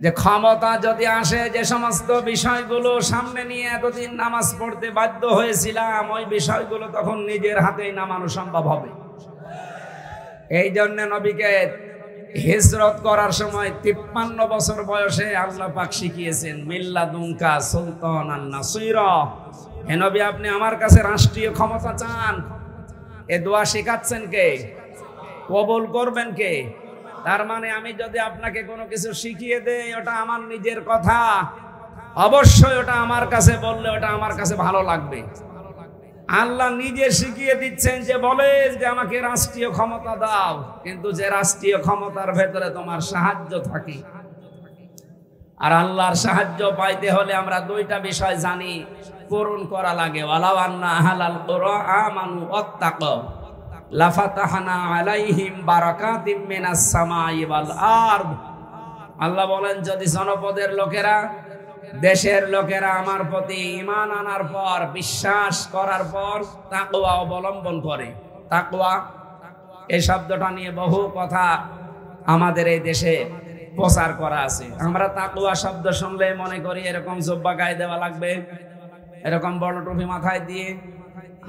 যে ক্ষমতা যদি আসে, যে সমস্ত বিষয়গুলো সামনে নিয়ে এতদিন নামাজ পড়তে বাধ্য হয়েছিলাম, ওই বিষয়গুলো তখন নিজের হাতেই নামানো সম্ভব হবে। এই জন্য নবীকে হিজরত করার সময় 53 বছর বয়সে আল্লাহ পাক শিখিয়েছেন মিল্লাদুনকা সুলতানান নাসিরা। হে নবী, আপনি আমার কাছে রাষ্ট্রীয় ক্ষমতা চান, এ দোয়া শেখাচ্ছেন কে? কবুল করবেন কে? তার মানে আমি যদি আপনাকে কোনো কিছু শিখিয়ে দেই, ওটা আমার নিজের কথা, অবশ্যই ওটা আমার কাছে বললে ওটা আমার কাছে ভালো লাগবে। আল্লাহ নিজে শিখিয়ে দিচ্ছেন যে বলেন যে আমাকে রাষ্ট্রীয় ক্ষমতা দাও, কিন্তু যে রাষ্ট্রীয় ক্ষমতার ভেতরে তোমার সাহায্য থাকে। আর আল্লাহর সাহায্য পাইতে হলে আমরা দুইটা বিষয় জানি, পূরণ করা লাগে। ওয়ালাউ আন্না আহলাল কুরআ আমানু ওয়াত্তাকু লাফাতাহনা আলাইহিম বারাকাতিম মিনাস সামাই ওয়াল আরদ। আল্লাহ বলেন, যদি জনপদের লোকেরা, দেশের লোকেরা আমার প্রতি ঈমান আনার পর, বিশ্বাস করার পর তাকওয়া অবলম্বন করে। তাকওয়া এই শব্দটা নিয়ে বহু কথা আমাদের এই দেশে প্রচার করা আছে। আমরা তাকওয়া শব্দ শুনলে মনে করি এরকম জুব্বা গায়ে দেওয়া লাগবে, এরকম বড় টুপি মাথায় দিয়ে,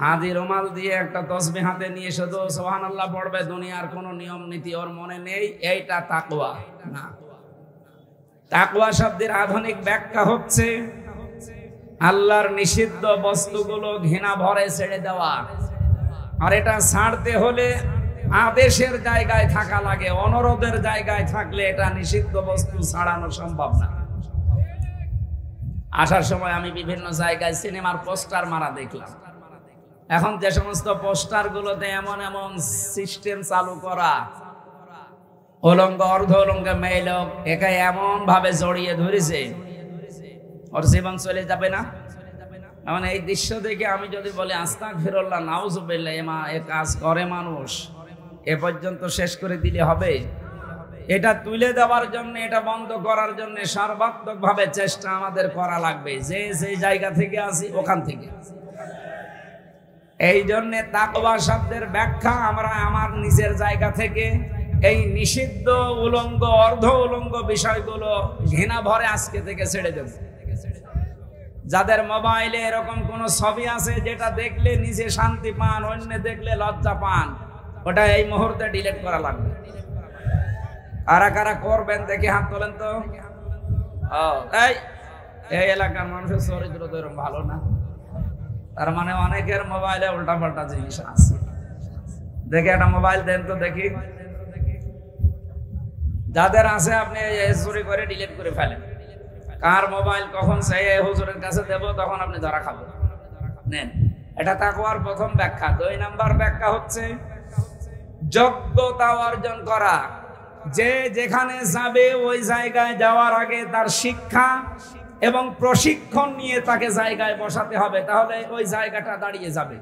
হাদি রুমাল দিয়ে, একটা তসবিহ হাতে নিয়ে শুধু সুবহানাল্লাহ পড়বে, দুনিয়ার কোনো নিয়ম নীতি ওর মনে নেই, এইটা তাকওয়া না। তাকওয়া শব্দের আধুনিক ব্যাখ্যা হচ্ছে আল্লাহর নিষিদ্ধ বস্তুগুলো ঘৃণা ভরে ছেড়ে দেওয়া। আর এটা ছাড়তে হলে আদেশের জায়গায় থাকা লাগে, অনুরোধের জায়গায় থাকলে এটা নিষিদ্ধ বস্তু ছাড়ানো সম্ভব না। আসার সময় আমি বিভিন্ন জায়গায় সিনেমার পোস্টার মারা দেখলাম। এখন যে সমস্ত পোস্টার গুলোতে এমন এমন সিস্টেম চালু করা, উলঙ্গ অর্ধ উলঙ্গ মেয়ে লোক একে এমন ভাবে জড়িয়ে ধরেছে, ওর জীবন চলে যাবে না। এমন এই দৃশ্য দেখে আমি যদি বলি আস্তাগফিরুল্লাহ নাউজুবিল্লাহ, এ কাজ করে মানুষ, এ পর্যন্ত শেষ করে দিলে হবে? এটা তুলে দেওয়ার জন্য, এটা বন্ধ করার জন্য সর্বাত্মক ভাবে চেষ্টা আমাদের করা লাগবে, যে যে জায়গা থেকে আসি ওখান থেকে। এই জন্য তাকওয়া শব্দের ব্যাখ্যা আমরা আমার নিজের জায়গা থেকে এই নিষিদ্ধ উলঙ্গ অর্ধ উলঙ্গ বিষয়গুলো ঘৃণা ভরে আজকে থেকে ছেড়ে দেব। যাদের মোবাইলে এরকম কোন ছবি আছে যেটা দেখলে নিজে শান্তি পান, অন্য দেখলে লজ্জা পান, ওটা এই মুহূর্তে ডিলিট করা লাগবে। কারা কারা করবেন দেখি হাত তোলেন তো। এই এলাকার মানুষের চরিত্র তো এরকম ভালো না, তার মানে অনেকের মোবাইলে উল্টা পাল্টা জিনিস আছে। দেখে একটা মোবাইল দেন তো দেখি। যাদের আছে আপনি চুরি করে ডিলিট করে ফেলেন। কার মোবাইল কখন সেই হুজুরের কাছে দেব, তখন আপনি ধরা খাবেন। নেন, এটা তাকওয়ার প্রথম ব্যাখ্যা। 2 নাম্বার ব্যাখ্যা হচ্ছে যোগ্যতা অর্জন করা। যে যেখানে যাবে ওই জায়গায় যাওয়ার আগে তার শিক্ষা এবং প্রশিক্ষণ নিয়ে তাকে জায়গায় বসাতে হবে, তাহলে ওই জায়গাটা দাঁড়িয়ে যাবে।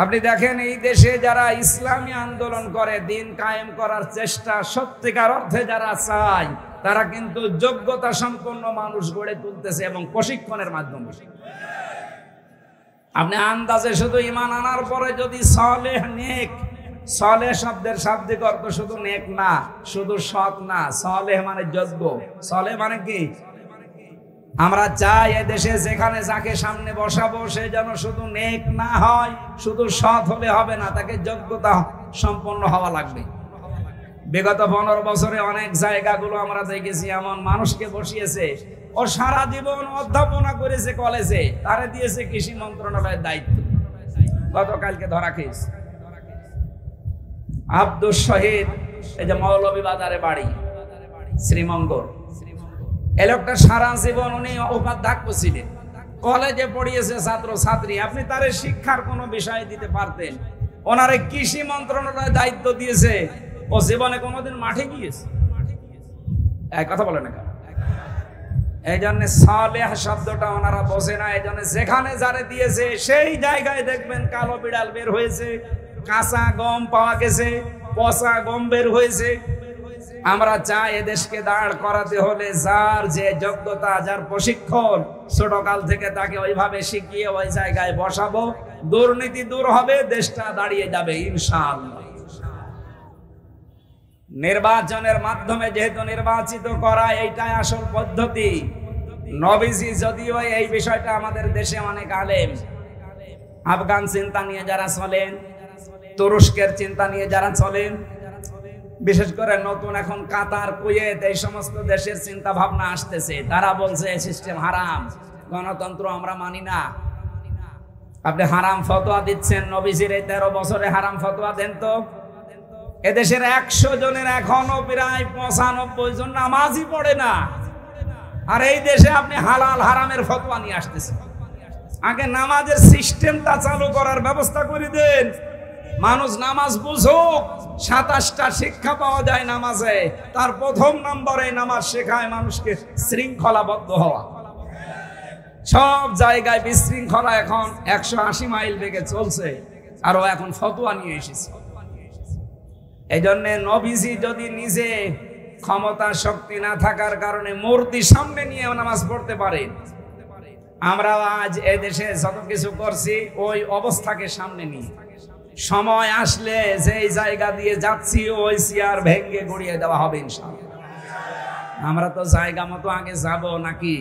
আপনি দেখেন এই দেশে যারা ইসলামী আন্দোলন করে, দিন কায়েম করার চেষ্টা, সত্যিকার অর্থে যারা চায়, তারা কিন্তু যোগ্যতা সম্পন্ন মানুষ গড়ে তুলতেছে এবং প্রশিক্ষণের মাধ্যমে। আপনি আন্দাজে শুধু ঈমান আনার পরে যদি সালেহ নেক, সালেহ শব্দের শাব্দিক অর্থ শুধু নেক না, শুধু সৎ না, সালেহ মানে যোগ্য। সালেহ মানে কি? আমরা চাই এদেশে যেখানে যাকে সামনে বসাবো সে যেন শুধু নেক না হয়, শুধু সৎ হলে হবে না, তাকে যোগ্যতা সম্পন্ন হওয়া লাগবে। বিগত 15 বছরে অনেক জায়গাগুলো আমরা দেখেছি এমন মানুষকে বসিয়েছে, ও সারা জীবন অধ্যাপনা করেছে কলেজে, তারে দিয়েছে কৃষি মন্ত্রণালয়ের দায়িত্ব। গতকালকে ধরা খেয়েছে আব্দুল শহীদ, এই যে মৌলভী বাজারে বাড়ি, শ্রীমঙ্গল। এই লোকটা সারা জীবন উনি উপাধ্যক্ষ ছিলেন, কলেজে পড়িয়েছে ছাত্র ছাত্রী। আপনি তার শিক্ষার কোনো বিষয় দিতে পারতেন। ওনারে কৃষি মন্ত্রণালয় দায়িত্ব দিয়েছে, ও জীবনে কোনোদিন মাঠে গিয়েছে? এক কথা বলে না। এই জন্য সালেহ শব্দটা ওনারা বোঝে না। এই জন্য যেখানে যারে দিয়েছে সেই জায়গায় দেখবেন কালো বিড়াল বের হয়েছে, কাঁচা গম পাওয়া গেছে, পচা গম বের হয়েছে। আমরা চাই এদেশকে দাঁড় করাতে হলে যার যে যোগ্যতা, যার প্রশিক্ষণ, ছোটকাল থেকে তাকে ওইভাবে শিখিয়ে ওই জায়গায় বসাবো। দুর্নীতি দূর হবে, দেশটা দাঁড়িয়ে যাবে ইনশাআল্লাহ। নির্বাচনের মাধ্যমে যেহেতু নির্বাচিত করা, এইটাই আসল পদ্ধতি। নবীজি যদিও এই বিষয়টা আমাদের দেশে অনেক আলেম, আফগান চিন্তা নিয়ে যারা চলেন, তুরস্কের চিন্তা নিয়ে যারা চলেন, বিশেষ করে নতুন এখন কাতার, কুয়েত, এই সমস্ত দেশের চিন্তা ভাবনা আসতেছে, তারা বলছে সিস্টেম হারাম, গণতন্ত্র আমরা মানি না। আপনি হারাম ফতোয়া দিচ্ছেন, নবীজির এই 13 বছরে হারাম ফতোয়া দেন তো। এদেশের 100 জনের এখনো প্রায় 95 জন নামাজই পড়ে না, আর এই দেশে আপনি হালাল হারামের ফতোয়া নিয়ে আসতেছেন। আগে নামাজের সিস্টেমটা চালু করার ব্যবস্থা করে দেন, মানুষ নামাজ বুঝুক। 27টা শিক্ষা পাওয়া যায় নামাজে, তার প্রথম নম্বরে নামাজ শেখায় মানুষকে শৃঙ্খলাবদ্ধ হওয়া। সব জায়গায় বিশৃঙ্খলা এখন 180 মাইল বেগে চলছে, আর ও এখন ফতোয়া নিয়ে এসেছে। এই জন্য নবীজি যদি নিজে ক্ষমতা শক্তি না থাকার কারণে মূর্তি সামনে নিয়ে নামাজ পড়তে পারেন, আমরা আজ এদেশে যত কিছু করছি ওই অবস্থাকে সামনে নিয়ে সময় আসলে যেই জায়গা দিয়ে যাচ্ছি ওই চেয়ার ভেঙে গড়িয়ে দেওয়া হবে ইনশাআল্লাহ। আমরা তো জায়গা মতো আগে যাব নাকি?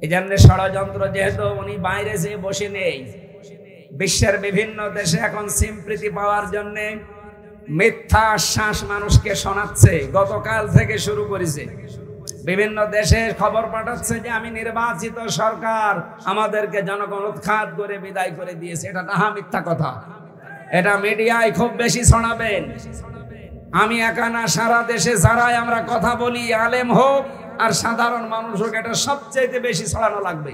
এই জন্য ষড়যন্ত্র, যেহেতু উনি বাইরে যেয়ে বসে নেই, বিশ্বের বিভিন্ন দেশে এখন সিম্প্রীতি পাওয়ার জন্য মিথ্যা আশ্বাস মানুষকে শোনাচ্ছে। গতকাল থেকে শুরু করেছে, বিভিন্ন দেশে খবর পাঠাচ্ছে যে আমি নির্বাচিত সরকার, আমাদেরকে জনগণ উৎখাত করে বিদায় করে দিয়েছে। এটা নাহা মিথ্যা কথা, এটা মিডিয়ায় খুব বেশি ছড়াবেন। আমি একা না, সারা দেশে যারাই আমরা কথা বলি, আলেম হোক আর সাধারণ মানুষ হোক, এটা সবচেয়ে বেশি ছড়ানো লাগবে।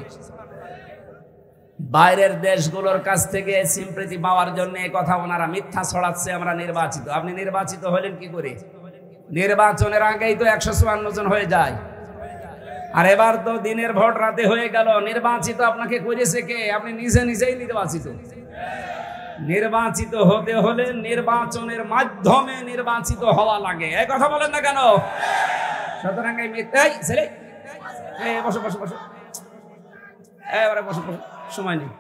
বাইরের দেশগুলোর কাছ থেকে সিম্প্রীতি পাওয়ার জন্য এই কথা ওনারা মিথ্যা ছড়াচ্ছে, আমরা নির্বাচিত। আপনি নির্বাচিত হলেন কি করে? নির্বাচনের আগেই তো 154 জন হয়ে যায়, আর এবার তো দিনের ভোট রাতে হয়ে গেল। নির্বাচিত আপনাকে করেছে কে? আপনি নিজে নিজেই নির্বাচিত। নির্বাচিত হতে হলে নির্বাচনের মাধ্যমে নির্বাচিত হওয়া লাগে, এই কথা বলেন না কেন? সুতরাং এই মিথ্যাই ছেলে, বসো বসো বসো, এবারে বসো বসো, সময় নেই।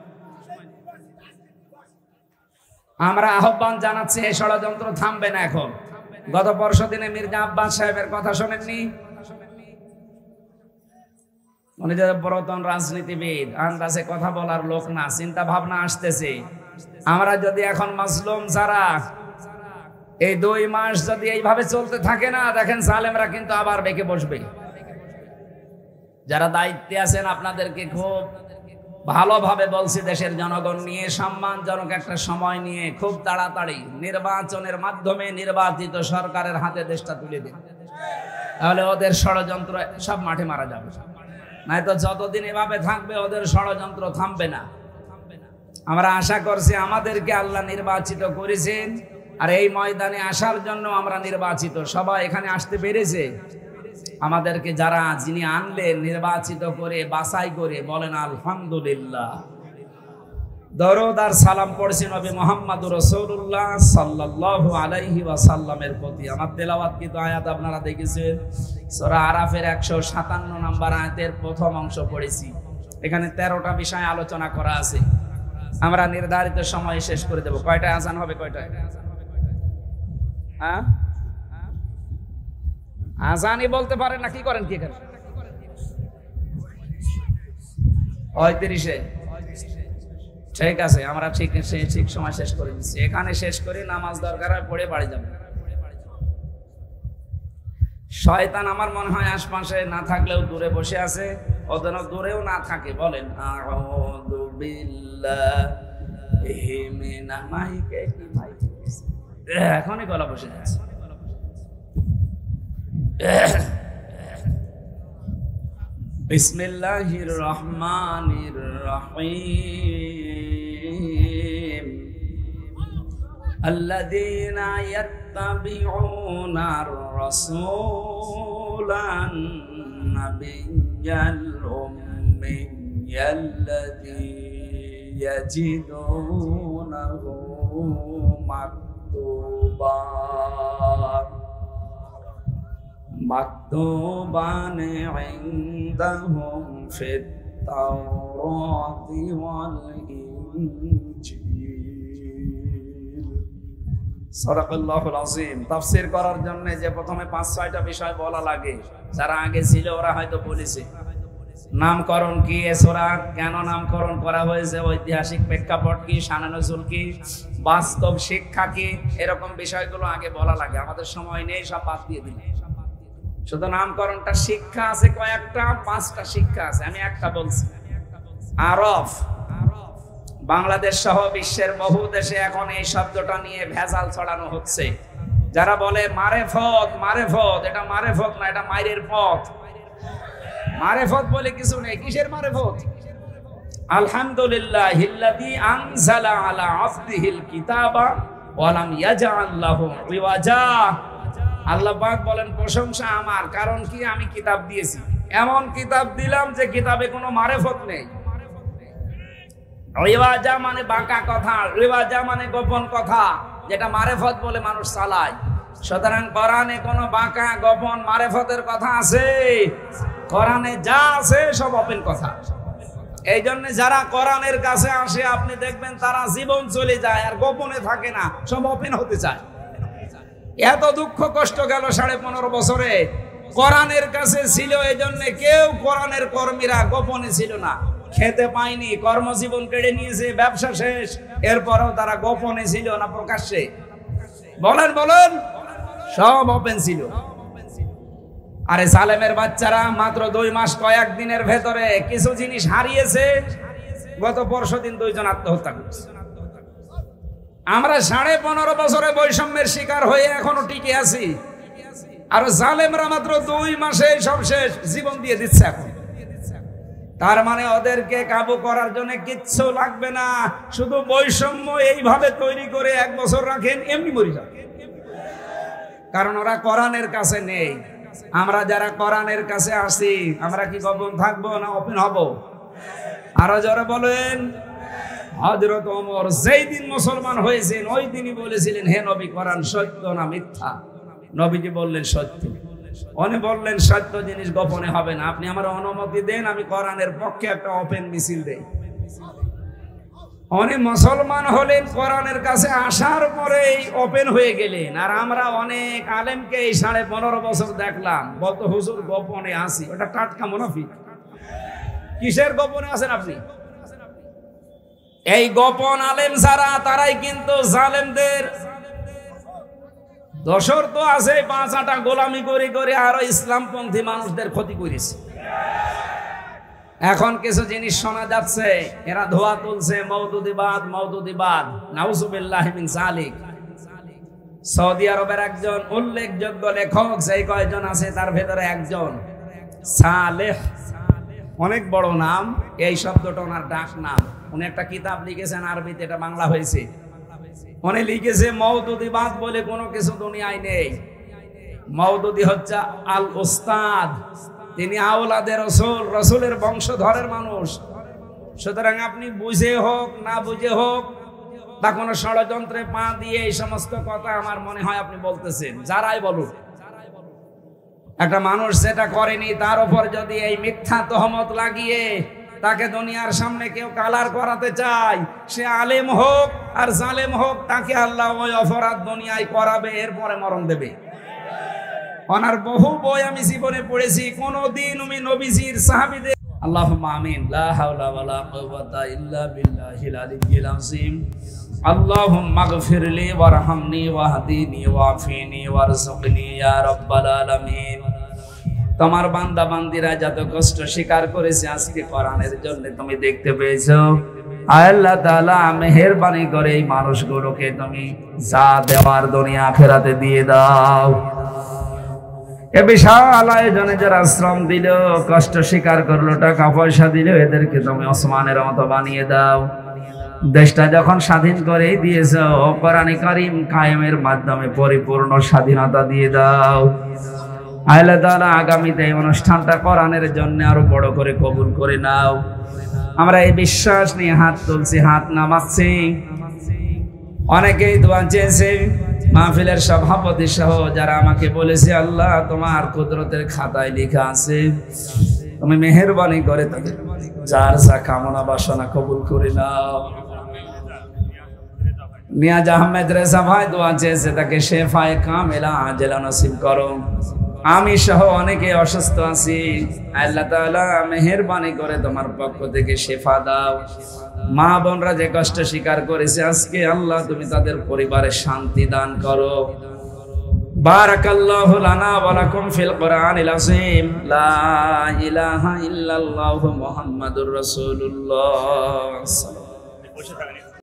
আমরা আহ্বান জানাচ্ছি, এই ষড়যন্ত্র থামবে না এখন। গত পরশু দিনে মির্জা আব্বাস সাহেবের কথা শোনেননি? উনি যে পুরাতন রাজনীতিবিদ, আন্দাজে কথা বলার লোক না, চিন্তা ভাবনা আসতেছে। আমরা যদি এখন মাজলুম যারা, এই 2 মাস যদি এইভাবে চলতে থাকে না, দেখেন জালেমরা কিন্তু আবার বেঁকে বসবে। যারা দায়িত্বে আছেন আপনাদেরকে খুব ভালোভাবে বলছি, দেশের জনগণ নিয়ে সম্মানজনক একটা সময় নিয়ে খুব তাড়াতাড়ি নির্বাচনের মাধ্যমে নির্বাচিত সরকারের হাতে দেশটা তুলে দিন, তাহলে ওদের ষড়যন্ত্র সব মাঠে মারা যাবে। নয়তো যতদিন এভাবে থাকবে ওদের ষড়যন্ত্র থামবে না। আমরা আশা করছি আমাদেরকে আল্লাহ নির্বাচিত করেছেন, আর এই ময়দানে আসার জন্য আমরা নির্বাচিত। সবাই এখানে আসতে পেরেছে। আমাদেরকে যারা যিনি আনলেন নির্বাচিত করে, বাছাই করে, বলেন আলহামদুলিল্লাহ। দরুদ আর সালাম পড়ছি নবী মুহাম্মদুর রাসূলুল্লাহ সাল্লাল্লাহু আলাইহি ওয়াসাল্লামের প্রতি। আমার তেলাওয়াত কিন্তু আয়াত আপনারা দেখেছেন, সূরা আরাফের 157 নম্বর আয়াতের প্রথম অংশ পড়েছি। এখানে 13টা বিষয় আলোচনা করা আছে। আমরা নির্ধারিত সময়ে শেষ করে দেব। কয়টায় আজান হবে? কয়টায়? হ্যাঁ, আজানই বলতে পারেন না, কি করেন? কি করেন? 35-এ। ঠিক আছে, আমরা ঠিক সময় শেষ করে দিচ্ছি। এখানে শেষ করে নামাজ দরকার হয় পড়ে বাড়ি যাবো। শয়তান আমার মনে হয় আশপাশে না থাকলেও দূরে বসে আছে, ওদের দূরেও না থাকে। বলেন আউযু বিল্লাহি মিনাশ এখনই গলা বসে যাচ্ছে। বিসমিল্লাহির রহমানির রহিম আল্লাযীনা ইয়াত্তাবিউনার রাসূলান নাবিয়্য الأمي الذي يجدونه مكتوبا عندهم في التوراة والإنجيل সাদাকাল্লাহুল আযীম। তাফসীর করার জন্য যে প্রথমে 5-6টা বিষয় বলা লাগে, যারা আগে ছিল ওরা হয়তো বলেছে। নামকরণ কি, সূরা কেন নামকরণ করা হয়েছে, ঐতিহাসিক প্রেক্ষাপট কি, শানে নজুল কি, বাস্তব শিক্ষা কি, এরকম বিষয়গুলো আগে বলা লাগে। আমাদের সময় নেই, সব বাদ দিয়ে দিন। শুধু নামকরণটা শিক্ষা আছে কয়েকটা, 5টা শিক্ষা আছে। আমি একটা বলছি। আরব, বাংলাদেশ সহ বিশ্বের বহু দেশে এখন এই শব্দটা নিয়ে ভেজাল ছড়ানো হচ্ছে। যারা বলে মারেফত, মারেফত, এটা মারেফত না, এটা মাইরের পথ। মারেফত বলে কিছু নেই। কিসের মারেফত? আলহামদুলিল্লাহিল্লাযী আনজালা আলা আবদিহিল কিতাবা ওয়া লাম ইয়াজআল লাহু ইওয়াজা। আল্লাহ পাক বলেন প্রশংসা আমার, কারণ কি আমি কিতাব দিয়েছি, এমন কিতাব দিলাম যে কিতাবে কোনো মারেফত নেই। রিওয়াজা মানে বাঁকা কথা, রিওয়াজা মানে গোপন কথা, যেটা মারেফত বলে মানুষ চালায়। সুতরাং কোরআনে কোনো বাঁকা গোপন মারেফতের কথা আছে? কোরআনে যা আছে সব ওপেন কথা। এই জন্য যারা কোরআনের কাছে আসে আপনি দেখবেন তারা জীবন চলে যায়, আর গোপনে থাকে না, সব ওপেন হতে চায়। এত দুঃখ কষ্ট গেল 15.5 বছরে। কোরআনের কাছে ছিল, এই জন্য কেউ কোরআনের কর্মীরা গোপনে ছিল না, খেতে পায়নি, কর্মজীবন কেড়ে নিয়েছে, ব্যবসা শেষ। এরপরেও তারা গোপনে ছিল না প্রকাশ্যে? বলেন বলেন, সব ওপেন ছিল। আরে জালেমের বাচ্চারা মাত্র 2 মাস কয়েক দিনের ভেতরে কিছু জিনিস হারিয়েছে। গত পরশুদিন 2 জন আত্মহত্যা করেছে। আমরা 15.5 বছরে বৈষম্যের শিকার হয়ে এখনো টিকে আছি, আর জালেমরা মাত্র 2 মাসে সব শেষ, জীবন দিয়ে দিচ্ছে এখন। তার মানে ওদেরকে কাবু করার জন্য কিচ্ছু লাগবে না, শুধু বৈষম্য এইভাবে তৈরি করে 1 বছর রাখেন, এমনি মরে যাবে। কারণ ওরা কোরআনের কাছে নেই। আমরা যারা কোরআনের কাছে আসি, আমরা কি গোপন থাকবো না ওপেন হব? আরো যারা বলেন, হযরত ওমর যেই দিন মুসলমান হয়েছেন ওই দিনই বলেছিলেন, হে নবী, কোরআন সত্য না মিথ্যা? নবীজি বললেন সত্য। উনি বললেন সত্য জিনিস গোপনে হবে না, আপনি আমার অনুমতি দেন, আমি কোরআনের পক্ষে একটা ওপেন মিছিল দেই। উনি মুসলমান হলেন, কোরআনের কাছে আসার পরেই ওপেন হয়ে গেলেন। আর আমরা অনেক আলেমকে এই 15.5 বছর দেখলাম বলতো হুজুর গোপনে আসি। ওটা টাটকা মুনাফিক। কিসের গোপনে আছেন আপনি? এই গোপন আলেম যারা, তারাই কিন্তু জালেমদের দোসর। তো আছে 5-8টা গোলামি করে করে আরো ইসলামপন্থী মানুষদের ক্ষতি করেছে। এখন কিছু জিনিস শোনা যাচ্ছে, এরা ধোয়া তুলছে, মওদুদিবাদ, মওদুদিবাদ, নাউজুবিল্লাহি মিন যালিক। সৌদি আরবের একজন উল্লেখযোগ্য লেখক, সেই কয়জন আছে তার ভেতরে একজন সালেহ, অনেক বড় নাম। এই শব্দটা ওনার ডাক নাম। উনি একটা কিতাব লিখেছেন আরবিতে, এটা বাংলা হয়েছে। উনি লিখেছে মওদুদিবাদ বলে কোনো কিছু দুনিয়ায় নেই। মওদুদি হচ্ছে আল উস্তাদ, তিনি আওলাদে রসুল, রসুলের বংশধরের মানুষ। সুতরাং আপনি বুঝে হোক না বুঝে হোক বা কোনো ষড়যন্ত্রে পা দিয়ে এই সমস্ত কথা আমার মনে হয় আপনি বলতেছেন, যারাই বলুক। একটা মানুষ যেটা করেনি তার উপর যদি এই মিথ্যা তহমত লাগিয়ে তাকে দুনিয়ার সামনে কেউ কালার করাতে চায়, সে আলেম হোক আর জালেম হোক, তাকে আল্লাহ ওই অপরাধ দুনিয়ায় করাবে, এরপরে মরণ দেবে। ওনার বহু বই আমি জীবনে পড়েছি, কোনদিন উনি নবীজির সাহাবীদের। আল্লাহুম্মা আমিন। লা হাওলা ওয়ালা কুওয়াতা ইল্লা বিল্লাহিল আলিয়্যিল আযীম। আল্লাহুম্মা গফিরলি ওয়ারহামনি ওয়াহদিনি ওয়াফিনি ওয়ারযুকনি ইয়া রাব্বাল আলামিন। তোমার বান্দা বান্দিরা যত কষ্ট স্বীকার করেছে আজকে কোরআনের জন্য তুমি দেখতে পেয়েছো। আল্লাহ তাআলা মেহেরবানি করে এই মানুষগুলোকে তুমি যা দেওয়ার দুনিয়া আখিরাতে দিয়ে দাও। এ বিশাল আয়োজনে যারা শ্রম দিল, কষ্ট স্বীকার করলো, টাকা পয়সা দিল, এদেরকে তুমি ওসমানের মতো বানিয়ে দাও। দেশটা যখন স্বাধীন করে দিয়েছ, কোরআনে কারীম কায়েমের মাধ্যমে পরিপূর্ণ স্বাধীনতা দিয়ে দাও। আল্লাহ তাআলা আগামীতে এই অনুষ্ঠানটা কোরআনের জন্য আরো বড় করে কবুল করে নাও। আমরা এই বিশ্বাস নিয়ে হাত তুলছি, হাত নামাচ্ছি। অনেকেই দোয়া চেয়েছে, মাহফিলের সভাপতি সহ যারা আমাকে বলেছে, আল্লাহ তোমার কুদরতের খাতায় লেখা আছে, তুমি মেহেরবানি করে তাদের যার যা কামনা বাসনা কবুল করে নাও। নিয়াজ আহমেদ রেজা ভাই দোয়া চেয়েছে, তাকে শেফায়ে কামেলা আজেলা নসিব করো। আমি সহ অনেকে অসুস্থ আছি, আল্লাহ তাআলা মেহেরবানি করে তোমার পক্ষ থেকে শেফা দাও। মা বোনরা যে কষ্ট স্বীকার করেছে আজকে, আল্লাহ তুমি তাদের পরিবারে শান্তি দান করো। বারাকাল্লাহু লানা ওয়া লাকুম ফিল কোরআনিল আযীম। লা ইলাহা ইল্লাল্লাহু মুহাম্মাদুর রাসূলুল্লাহ।